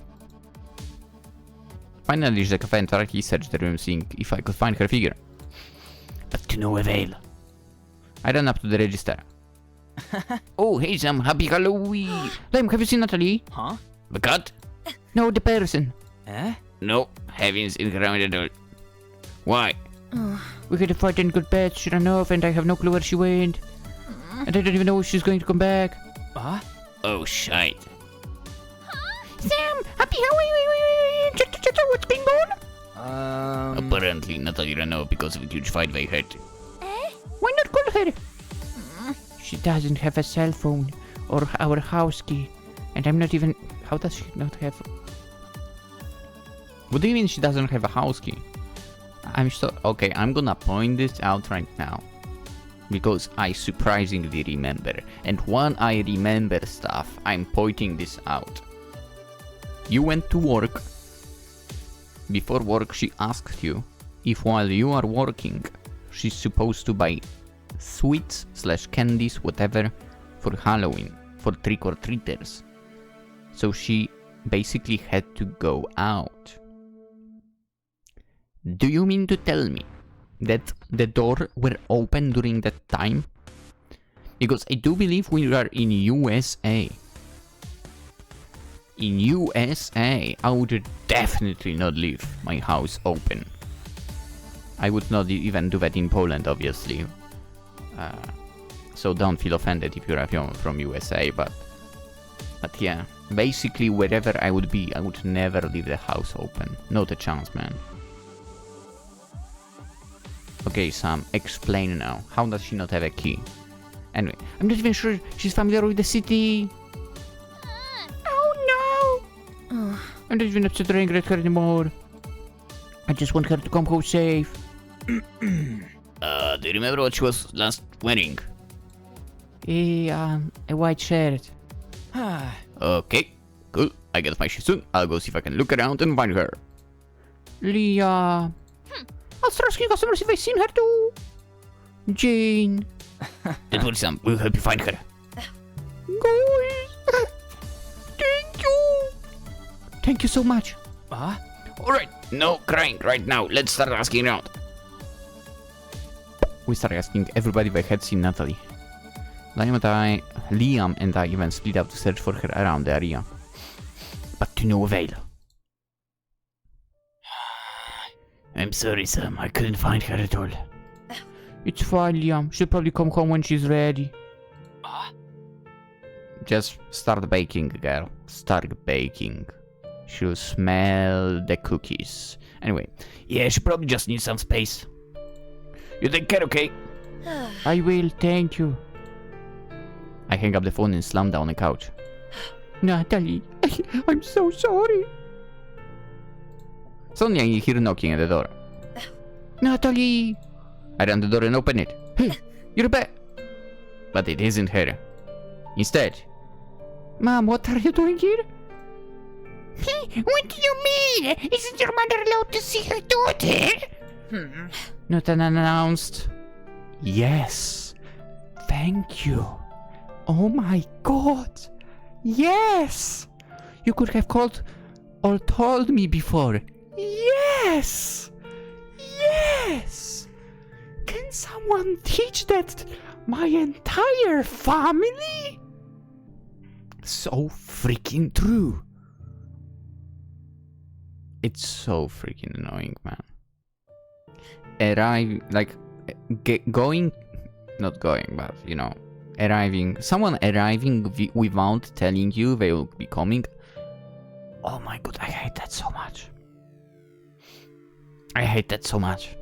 Finally reached the cafe and thoroughly searched the room, seeing if I could find her figure. But to no avail. I ran up to the register. Oh, hey Sam, happy Halloween! Lem, have you seen Natalie? Huh? The cat? No, the person. Eh? No, haven't seen her at all. Why? We had a fight and got bad, she ran off, and I have no clue where she went. And I don't even know if she's going to come back. Oh, shite. Sam, happy Halloween! What's going on? Apparently, Natalie ran off because of a huge fight they had. Why not call her? She doesn't have a cell phone or our house key, and I'm not even. How does she not have? What do you mean she doesn't have a house key? I'm so okay. I'm gonna point this out right now because I surprisingly remember, and when I remember stuff, I'm pointing this out. You went to work. Before work, she asked you if while you are working, she's supposed to buy sweets / candies, whatever, for Halloween, for trick-or-treaters. So she basically had to go out. Do you mean to tell me that the door were open during that time? Because I do believe we are in USA. In USA, I would definitely not leave my house open. I would not even do that in Poland, obviously. So don't feel offended if you're from USA, but yeah, basically wherever I would be, I would never leave the house open. Not a chance, man. Okay, Sam, explain now. How does she not have a key? Anyway, I'm not even sure she's familiar with the city. Oh no! I'm not even upset or angry at her anymore. I just want her to come home safe. do you remember what she was last wearing? A white shirt. Okay, cool. I get my shit soon. I'll go see if I can look around and find her. Leah. I'll start asking customers if I've seen her too. Jane. Don't worry, Sam. We'll help you find her. Guys. Thank you. Thank you so much. Alright, no crying right now. Let's start asking around. We started asking everybody if they had seen Natalie. Liam and I even split up to search for her around the area. But to no avail. I'm sorry, Sam. I couldn't find her at all. It's fine, Liam. She'll probably come home when she's ready. Just start baking, girl. Start baking. She'll smell the cookies. Anyway, yeah, she probably just needs some space. You take care, okay? I will, thank you. I hang up the phone and slam down on the couch. Natalie, I'm so sorry. Suddenly I hear knocking at the door. Natalie! I run the door and open it. Hey, you're back. But it isn't her. Instead, Mom, what are you doing here? What do you mean? Isn't your mother allowed to see her daughter? Not unannounced. Yes. Thank you. Oh my god. Yes. You could have called or told me before. Yes. Yes. Can someone teach that my entire family? So freaking true. it's so freaking annoying, man. Someone arriving without telling you they will be coming. Oh my god, I hate that so much. I hate that so much.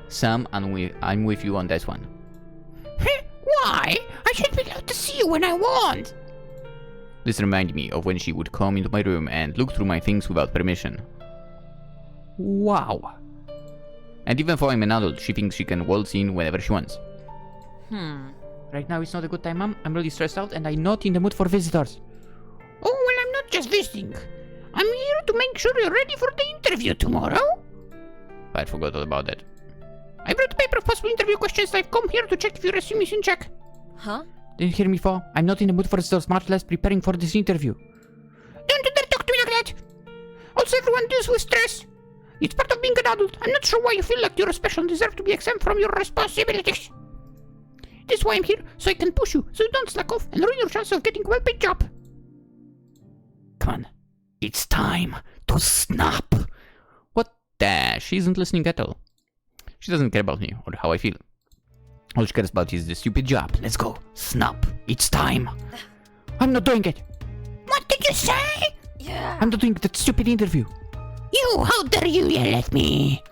Sam, I'm with you on that one. Why? I should be allowed to see you when I want. This reminded me of when she would come into my room and look through my things without permission. Wow. And even though I'm an adult, she thinks she can waltz in whenever she wants. Right now it's not a good time, Mom. I'm really stressed out and I'm not in the mood for visitors. Oh, well, I'm not just visiting. I'm here to make sure you're ready for the interview tomorrow. I forgot all about that. I brought a paper of possible interview questions. I've come here to check if your resume is in check. Huh? Didn't hear me for? I'm not in the mood for visitors, much less preparing for this interview. Don't you dare talk to me like that. Also, everyone deals with stress. It's part of being an adult. I'm not sure why you feel like you're special and deserve to be exempt from your responsibilities. That's why I'm here, so I can push you, so you don't slack off and ruin your chance of getting a well-paid job. Come on. It's time to snap. What the? She isn't listening at all. She doesn't care about me or how I feel. All she cares about is the stupid job. Let's go. Snap. It's time. I'm not doing it. What did you say? Yeah. I'm not doing that stupid interview. You, how dare you yell at me?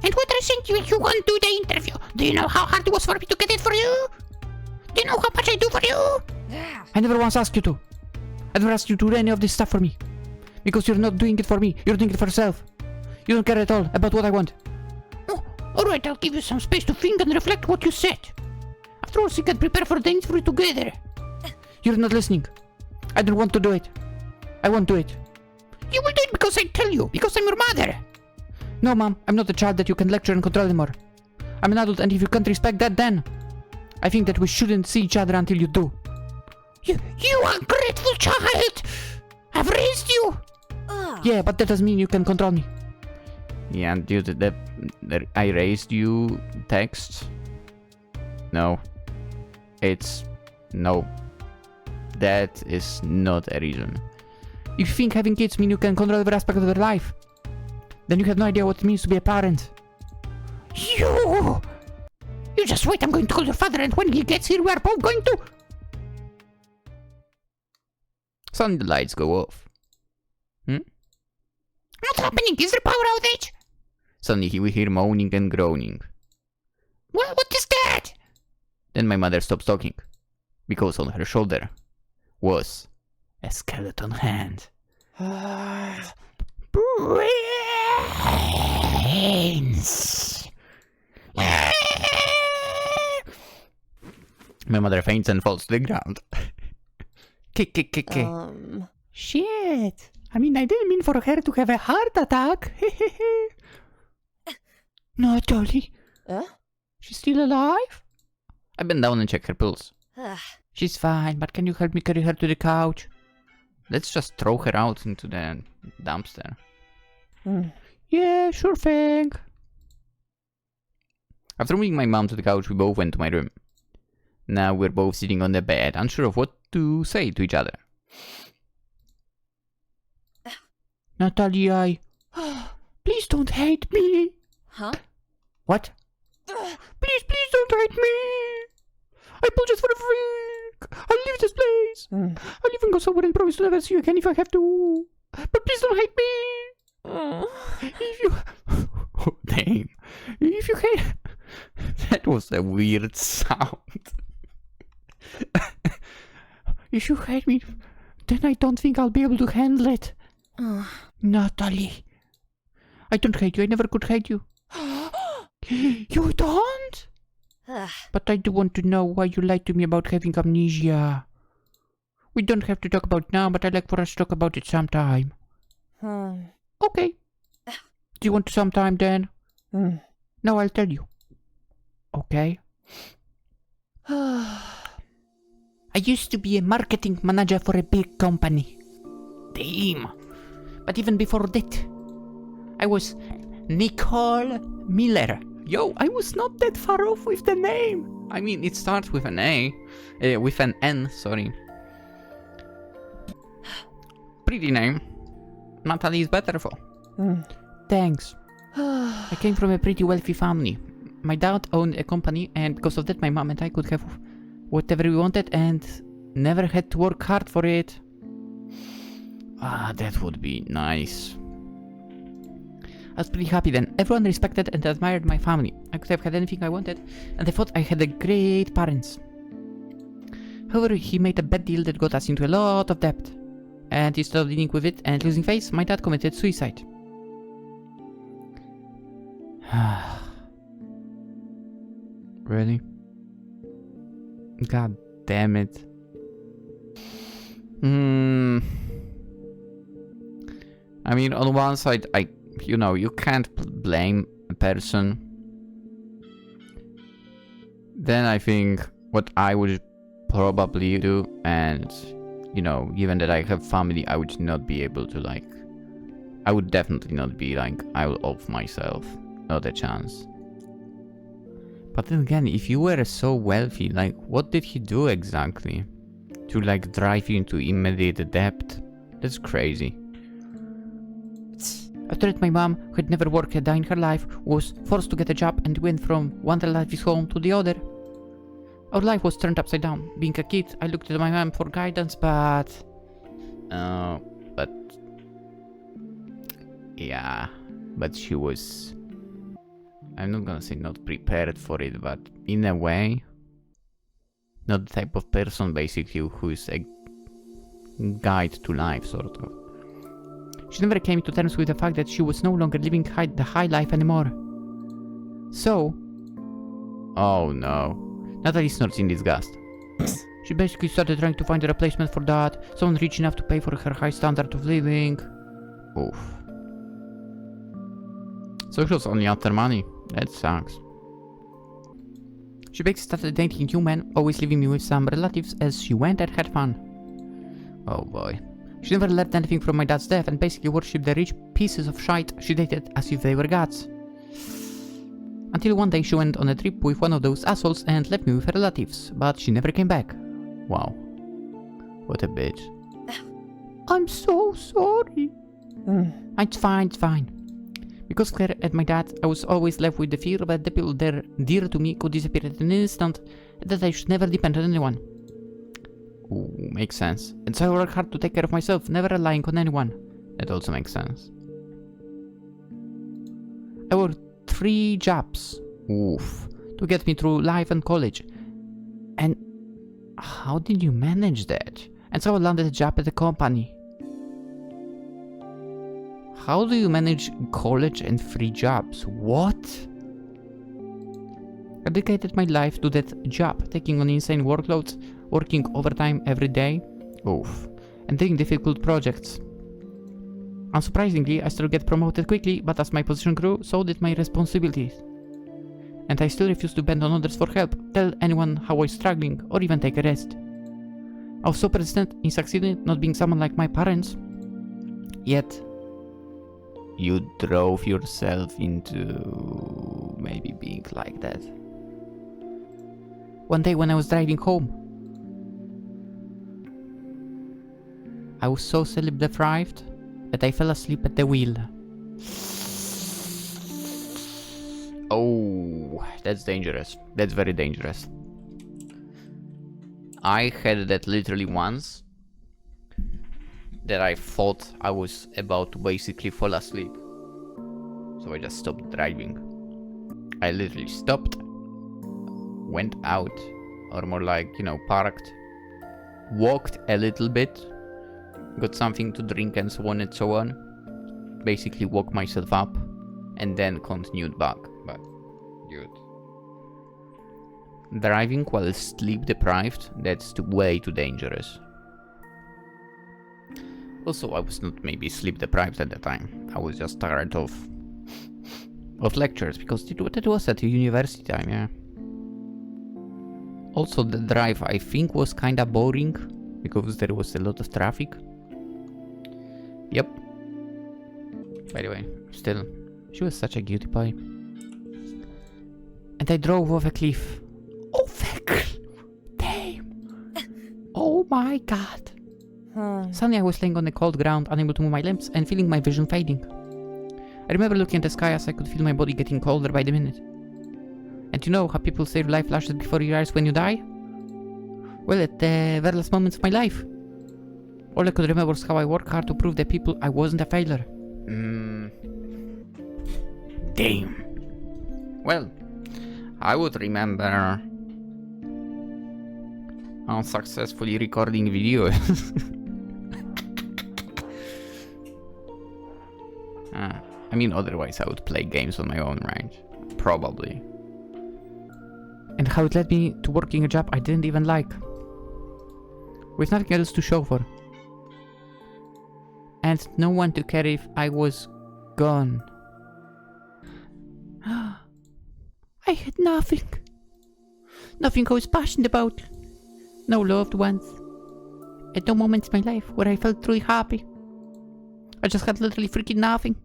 And what I sent you if you won't do the interview? Do you know how hard it was for me to get it for you? Do you know how much I do for you? Yeah. I never once asked you to. I never asked you to do any of this stuff for me. Because you're not doing it for me. You're doing it for yourself. You don't care at all about what I want. Oh, alright, I'll give you some space to think and reflect what you said. After all, we can prepare for the interview together. You're not listening. I don't want to do it. I won't do it. You will do it because I tell you, because I'm your mother. No, Mom, I'm not a child that you can lecture and control anymore. I'm an adult, and if you can't respect that, then I think that we shouldn't see each other until you do. You ungrateful child! I've raised you! Yeah, but that doesn't mean you can control me. Yeah, and due to that I raised you text? No. No. That is not a reason. If you think having kids mean you can control every aspect of their life, then you have no idea what it means to be a parent. You just wait, I'm going to call your father, and when he gets here, we are both going to... Suddenly the lights go off. What's happening? Is there power outage? Suddenly we hear moaning and groaning. Well, what is that? Then my mother stops talking, because on her shoulder was a skeleton hand. Brains. My mother faints and falls to the ground. Kick. Shit. I mean, I didn't mean for her to have a heart attack. Natalie. She's still alive? I bend down and check her pulse. She's fine, but can you help me carry her to the couch? Let's just throw her out into the dumpster. Yeah, sure thing. After moving my mom to the couch, we both went to my room. Now we're both sitting on the bed, unsure of what to say to each other. Natalie, please don't hate me. Huh? What? Please don't hate me. I pulled just for a freak. I'll leave this place. I'll even go somewhere and promise to never see you again if I have to. But please don't hate me. If you... Oh, damn. If you hate... That was a weird sound. If you hate me, then I don't think I'll be able to handle it. Natalie. I don't hate you. I never could hate you. You don't? But I do want to know why you lied to me about having amnesia. We don't have to talk about it now, but I'd like for us to talk about it sometime. Okay. Do you want sometime then? Now I'll tell you. Okay. I used to be a marketing manager for a big company. Damn. But even before that, I was Nicole Miller. Yo, I was not that far off with the name. I mean, it starts with an A. With an N, sorry. Pretty name. Natalie is better for. Thanks. I came from a pretty wealthy family. My dad owned a company, and because of that my mom and I could have whatever we wanted and never had to work hard for it. Ah, that would be nice. I was pretty happy then. Everyone respected and admired my family. I could have had anything I wanted, and I thought I had a great parents. However, he made a bad deal that got us into a lot of debt. And instead of dealing with it and losing face, my dad committed suicide. Really? God damn it. I mean, on one side, you can't blame a person. Then I think what I would probably do, and, given that I have family, I would not be able to, I would definitely not be I will off myself. Not a chance. But then again, if you were so wealthy, what did he do exactly? To, drive you into immediate debt? That's crazy. After that, my mom, who had never worked a day in her life, was forced to get a job and went from one relative's home to the other. Our life was turned upside down. Being a kid, I looked at my mom for guidance, but... Yeah, but she was... I'm not gonna say not prepared for it, but in a way... Not the type of person, basically, who is a guide to life, sort of. She never came to terms with the fact that she was no longer living the high life anymore. So... Oh no. Natalie snorts in disgust. She basically started trying to find a replacement for that, someone rich enough to pay for her high standard of living. Oof. So she was only after money. That sucks. She basically started dating new men, always leaving me with some relatives as she went and had fun. Oh boy. She never learned anything from my dad's death and basically worshipped the rich pieces of shite she dated as if they were gods. Until one day she went on a trip with one of those assholes and left me with her relatives, but she never came back. Wow. What a bitch. I'm so sorry. It's fine. Because Claire and my dad, I was always left with the fear that the people dear to me could disappear at an instant, and that I should never depend on anyone. Ooh, makes sense. And so I work hard to take care of myself, never relying on anyone. That also makes sense. I worked 3 jobs. Oof. To get me through life and college. And how did you manage that? And so I landed a job at a company. How do you manage college and 3 jobs? What? I dedicated my life to that job, taking on insane workloads, working overtime every day. Oof. And doing difficult projects. Unsurprisingly, I still get promoted quickly, but as my position grew, so did my responsibilities. And I still refuse to bend on others for help, tell anyone how I was struggling, or even take a rest. I was so persistent in succeeding, not being someone like my parents. Yet... You drove yourself into maybe being like that. One day when I was driving home, I was so sleep deprived that I fell asleep at the wheel. Oh, that's dangerous. That's very dangerous. I had that literally once. That I thought I was about to basically fall asleep. So I just stopped driving. I literally stopped, went out, or more like, parked, walked a little bit, got something to drink and so on, basically woke myself up, and then continued back. But, dude. Driving while sleep deprived, that's way too dangerous. Also, I was not maybe sleep deprived at the time. I was just tired of lectures, because it was at university time, yeah. Also, the drive, I think, was kinda boring, because there was a lot of traffic. Yep. By the way, still, she was such a cutie pie. And I drove off a cliff. Off a cliff? Damn. Oh my god. Suddenly I was laying on the cold ground, unable to move my limbs, and feeling my vision fading. I remember looking at the sky as I could feel my body getting colder by the minute. And you know how people say life flashes before your eyes when you die? Well, at the very last moments of my life, all I could remember was how I worked hard to prove to people I wasn't a failure. Damn. Well, I would remember unsuccessfully recording videos. Otherwise I would play games on my own, right? Probably. And And how it led me to working a job I didn't even like. With nothing else to show for. And no one to care if I was gone. I had nothing. Nothing I was passionate about. No loved ones. At no moment in my life where I felt truly happy. I just had literally freaking nothing.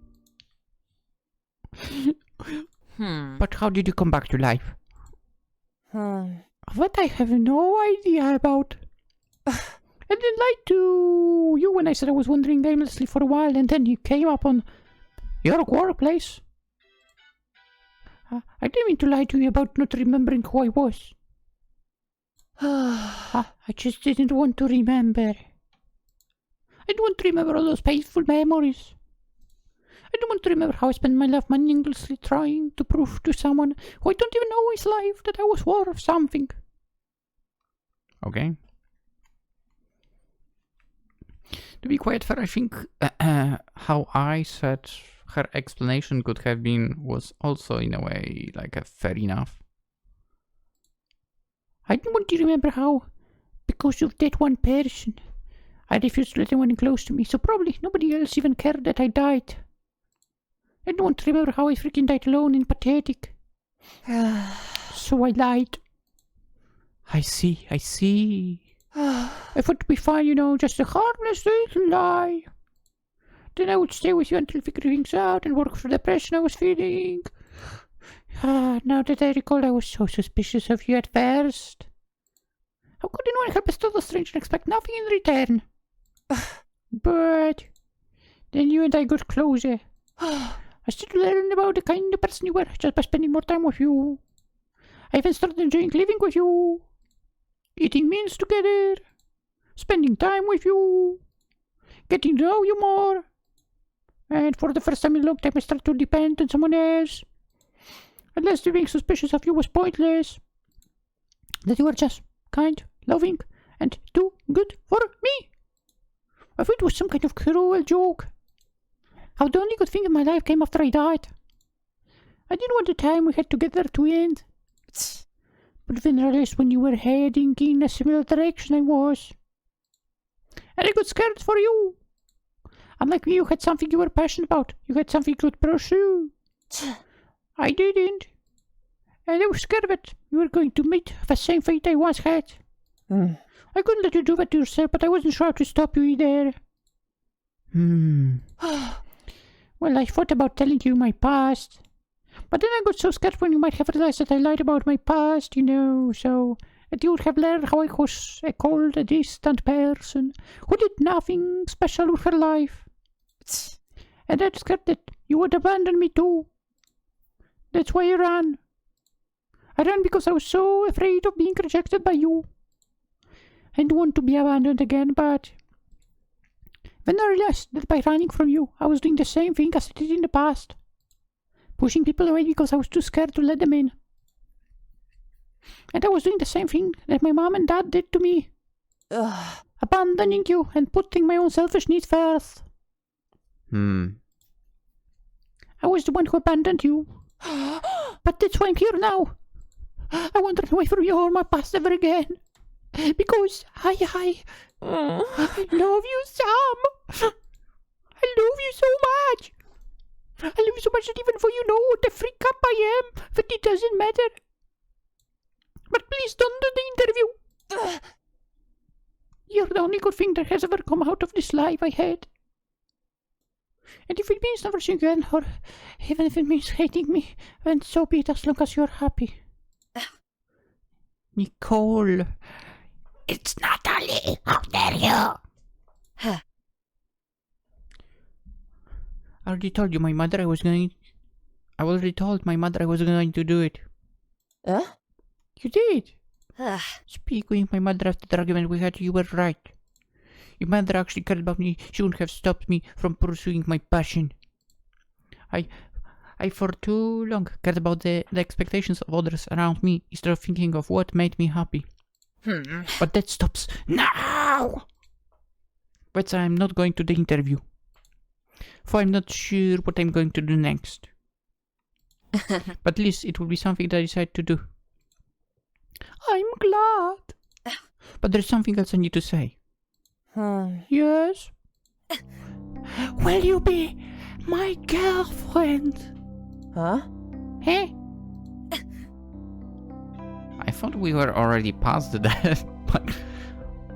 But how did you come back to life? What I have no idea about. I didn't lie to you when I said I was wandering aimlessly for a while, and then you came up on your workplace. I didn't mean to lie to you about not remembering who I was. I just didn't want to remember. I didn't want to remember all those painful memories. I don't want to remember how I spent my life meaninglessly trying to prove to someone who I don't even know is alive that I was worth something. Okay. To be quite fair, I think how I said her explanation could have been was also in a way like a fair enough. I didn't want to remember how, because of that one person, I refused to let anyone close to me, so probably nobody else even cared that I died. I didn't want to remember how I freaking died alone and pathetic. So I lied. I see. I thought it'd be fine, you know, just a harmless little lie. Then I would stay with you until figure things out and work for the depression I was feeling. Now that I recall, I was so suspicious of you at first. How could anyone help us to the strange and expect nothing in return? But then you and I got closer. I started to learn about the kind of person you were just by spending more time with you. I even started enjoying living with you, eating meals together, spending time with you, getting to know you more. And for the first time in a long time, I started to depend on someone else. At last, being suspicious of you was pointless. That you were just kind, loving, and too good for me. I thought it was some kind of cruel joke. How the only good thing in my life came after I died. I didn't want the time we had together to end. But then I realized when you were heading in a similar direction I was. And I got scared for you. Unlike me, you had something you were passionate about. You had something you could pursue. I didn't. And I was scared that you were going to meet the same fate I once had. I couldn't let you do that to yourself, but I wasn't sure how to stop you either. Well, I thought about telling you my past. But then I got so scared when you might have realized that I lied about my past, you know, so that you would have learned how I was a cold, a distant person who did nothing special with her life. And I was scared that you would abandon me too. That's why I ran. I ran because I was so afraid of being rejected by you. I didn't want to be abandoned again, but then I realized that by running from you, I was doing the same thing as I did in the past. Pushing people away because I was too scared to let them in. And I was doing the same thing that my mom and dad did to me. Abandoning you and putting my own selfish needs first. I was the one who abandoned you. But that's why I'm here now. I won't run away from you or my past ever again. Because I love you, Sam. I love you so much. I love you so much that even though you know what a freak up I am, that it doesn't matter. But please don't do the interview. You're the only good thing that has ever come out of this life I had. And if it means never seeing you again, or even if it means hating me, then so be it as long as you're happy. Nicole. It's Natalie. How dare you? I already told you my mother I was going... I already told my mother I was going to do it. You did. Speaking of my mother after the argument we had, you were right. If my mother actually cared about me, she wouldn't have stopped me from pursuing my passion. I for too long cared about the expectations of others around me instead of thinking of what made me happy. But that stops now! But I'm not going to the interview. For I'm not sure what I'm going to do next. But at least it will be something that I decide to do. I'm glad. But there's something else I need to say. Yes? Will you be my girlfriend? Huh? Hey? I thought we were already past that, but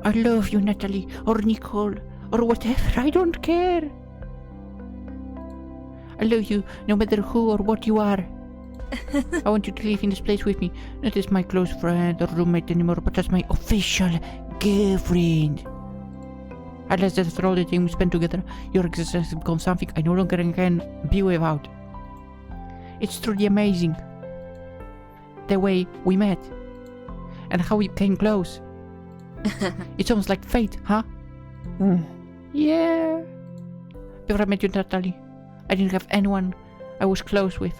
I love you, Natalie, or Nicole, or whatever, I don't care. I love you no matter who or what you are. I want you to live in this place with me, not as my close friend or roommate anymore, but as my official girlfriend. At least after all the time we spent together, your existence has become something I no longer can be without. It's truly amazing. The way we met. And how we came close. It's almost like fate, huh? Yeah. Before I met you, Natalie, I didn't have anyone I was close with.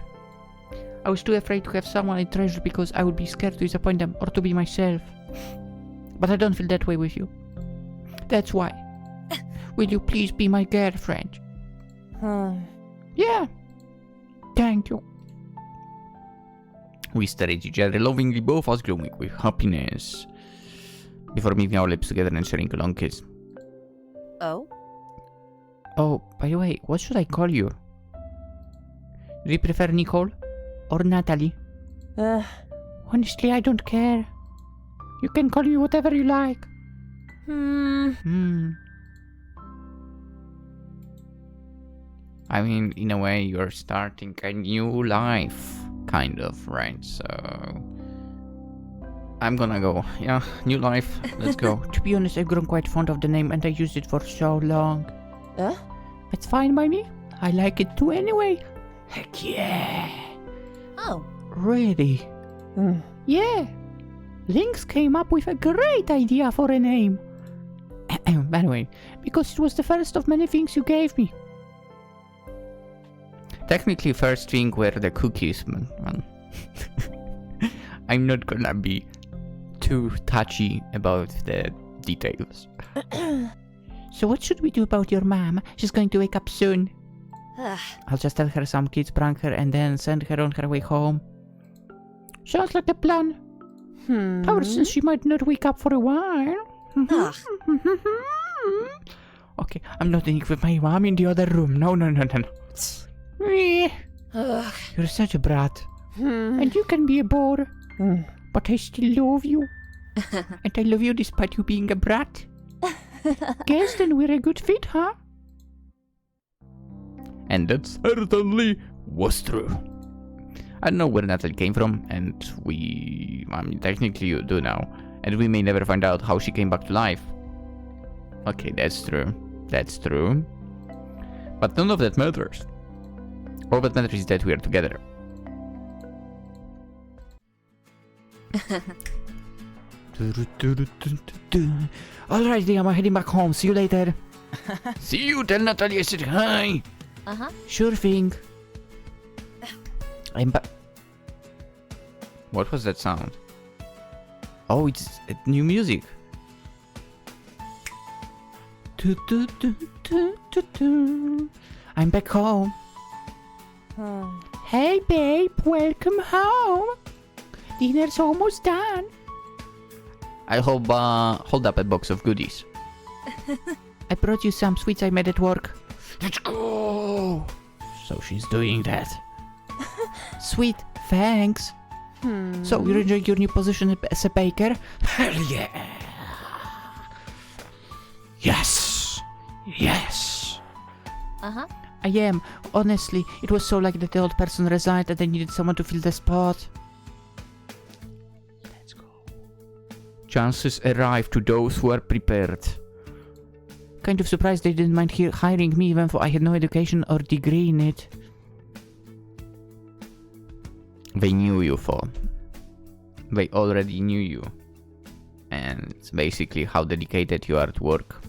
I was too afraid to have someone I treasured because I would be scared to disappoint them or to be myself. But I don't feel that way with you. That's why. Will you please be my girlfriend? Yeah. Thank you. we stare at each other lovingly, both us glowing with happiness. Before moving our lips together and sharing a long kiss. Oh? Oh, by the way, what should I call you? Do you prefer Nicole or Natalie? Honestly, I don't care. You can call me whatever you like. I mean, in a way, you're starting a new life, kind of, right? So I'm gonna go. Yeah, new life. Let's go. To be honest, I've grown quite fond of the name and I used it for so long. It's fine by me. I like it too anyway. Heck yeah. Oh. Really? Yeah. Lynx came up with a great idea for a name. By the way, because it was the first of many things you gave me. Technically, first thing were the cookies, man. I'm not gonna be too touchy about the details. So what should we do about your mom? She's going to wake up soon. I'll just tell her some kids prank her and then send her on her way home. Sounds like a plan. However, since she might not wake up for a while. Okay, I'm not in with my mom in the other room. No. You're such a brat. And you can be a bore. But I still love you. And I love you despite you being a brat. Guess then we're a good fit, huh? And that certainly was true. I don't know where Natalie came from, and I mean, technically you do now, and we may never find out how she came back to life. Okay, that's true. But none of that matters. All that matters is that we are together. Alright, I'm heading back home. See you later. See you, tell Natalie I said hi. Sure thing. I'm back. What was that sound? Oh, it's new music. I'm back home. Hey babe, welcome home. Dinner's almost done. I hope, hold up a box of goodies. I brought you some sweets I made at work. Let's go! So she's doing that. Sweet, thanks. So, you're enjoying your new position as a baker? Hell yeah! Yes! I am. Honestly, it was so lucky that the old person resigned and I needed someone to fill the spot. Let's go. Chances arrive to those who are prepared. Kind of surprised they didn't mind hiring me even though I had no education or degree in it. They knew you, They already knew you. And it's basically how dedicated you are to work.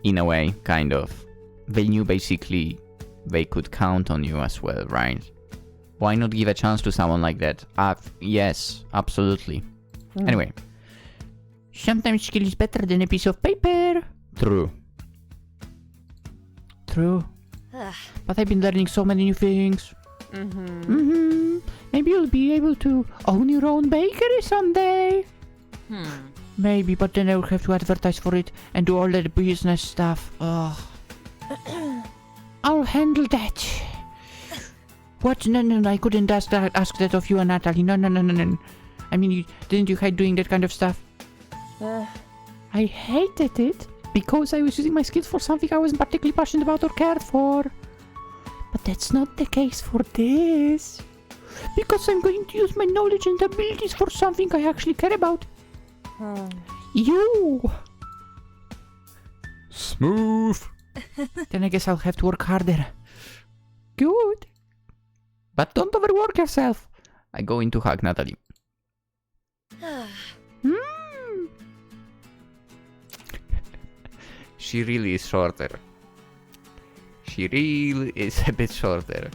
In a way, kind of. They knew basically they could count on you as well, right? Why not give a chance to someone like that? Yes, absolutely. Anyway. Sometimes skill is better than a piece of paper. True. But I've been learning so many new things. Maybe you'll be able to own your own bakery someday. Maybe, but then I'll have to advertise for it and do all that business stuff. Ugh. I'll handle that. What? No, I couldn't ask that of you, Natalie. No. I mean, didn't you hate doing that kind of stuff? I hated it because I was using my skills for something I wasn't particularly passionate about or cared for. But that's not the case for this. Because I'm going to use my knowledge and abilities for something I actually care about. You! Smooth! Then I guess I'll have to work harder. Good. But don't overwork yourself. I go in to hug Natalie. She really is shorter. She really is a bit shorter.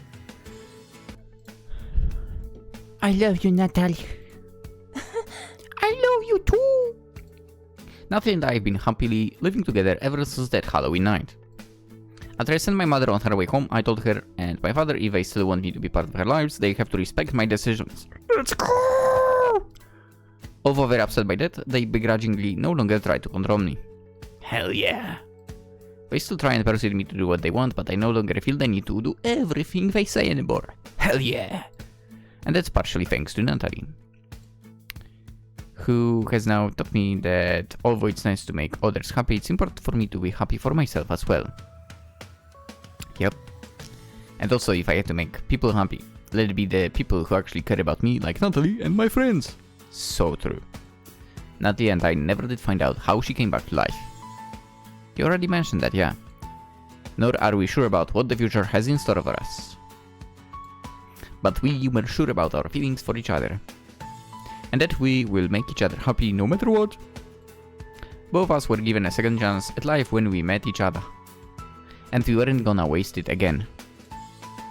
I love you, Natalie. I love you too. Natalie and I have been happily living together ever since that Halloween night. After I sent my mother on her way home, I told her and my father if they still want me to be part of their lives, they have to respect my decisions. Let's go! Although very upset by that, they begrudgingly no longer try to control me. Hell yeah! They still try and persuade me to do what they want, but I no longer feel the need to do everything they say anymore. Hell yeah! And that's partially thanks to Natalie, who has now taught me that although it's nice to make others happy, it's important for me to be happy for myself as well. Yep. And also, if I have to make people happy, let it be the people who actually care about me, like Natalie and my friends. So true. Natalie and I never did find out how she came back to life. You already mentioned that, yeah. Nor are we sure about what the future has in store for us. But we were sure about our feelings for each other. And that we will make each other happy no matter what. Both of us were given a second chance at life when we met each other. And we weren't gonna waste it again.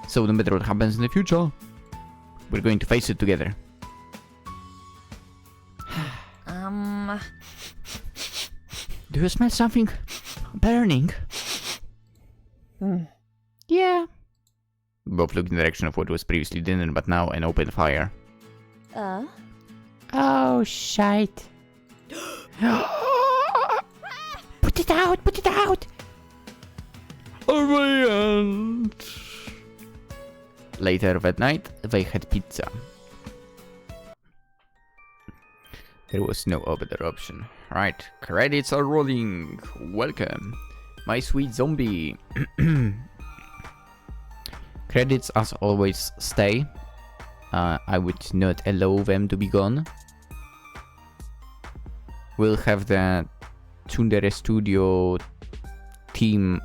So no matter what happens in the future, we're going to face it together. Do you smell something burning? Yeah. Both looked in the direction of what was previously dinner but now an open fire. Oh, shite. Put it out, put it out! Brilliant! Later that night, they had pizza. There was no other option. Right, credits are rolling. Welcome, my sweet zombie. Credits, as always, stay. I would not allow them to be gone. We'll have the Tsundere Studio team,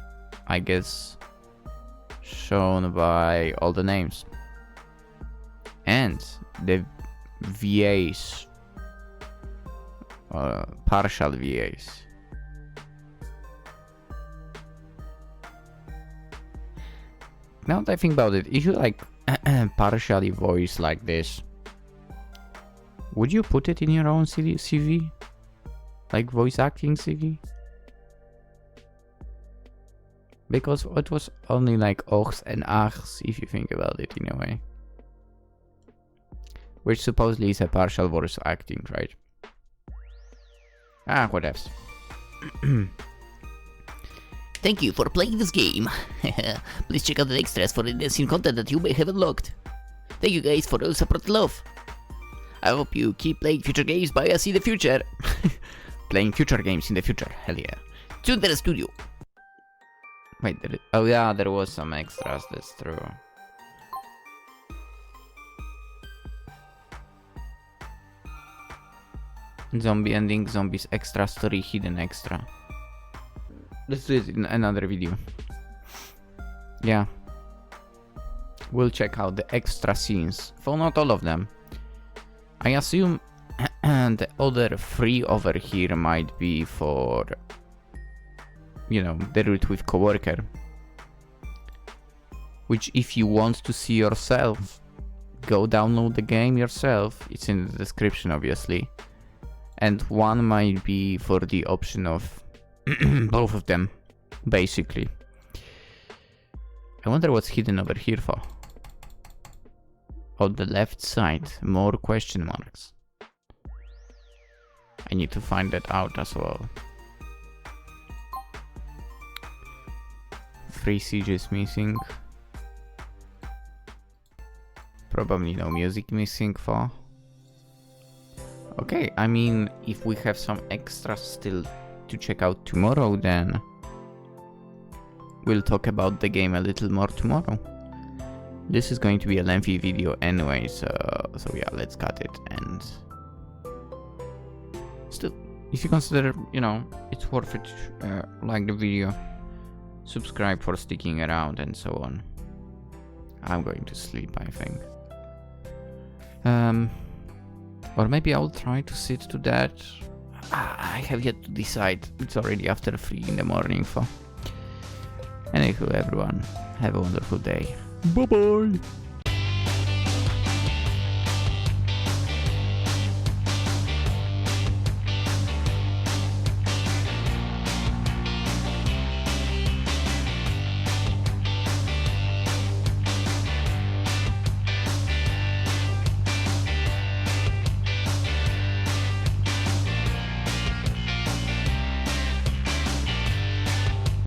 I guess, shown by all the names. And the VAs. Partial VAs. Now that I think about it, if you like partially voice like this, would you put it in your own CV? Like voice acting CV? Because it was only like ochs and achs, if you think about it in a way. Which supposedly is a partial voice acting, right? Ah, whatevs. Thank you for playing this game. Please check out the extras for interesting content that you may have unlocked. Thank you guys for all support and love. I hope you keep playing future games by us in the future. Playing future games in the future, hell yeah. Tsundere Studio. Wait, oh yeah, there was some extras, that's true. Zombie ending, zombies extra story, hidden extra. Let's do it in another video. Yeah. We'll check out the extra scenes, for not all of them. I assume the other 3 over here might be for, you know, the route with coworker. Which if you want to see yourself, go download the game yourself. It's in the description obviously. And one might be for the option of both of them, basically. I wonder what's hidden over here for. on the left side, more question marks. I need to find that out as well. 3 sieges missing. Probably no music missing for. Okay, I mean, if we have some extras still to check out tomorrow, then we'll talk about the game a little more tomorrow. This is going to be a lengthy video anyway, so yeah, let's cut it. And still, if you consider, you know, it's worth it, like the video, subscribe for sticking around, and so on. I'm going to sleep, I think. Or maybe I'll try to sit to that. I have yet to decide. It's already after 3 in the morning. Anywho, everyone, have a wonderful day. Bye bye.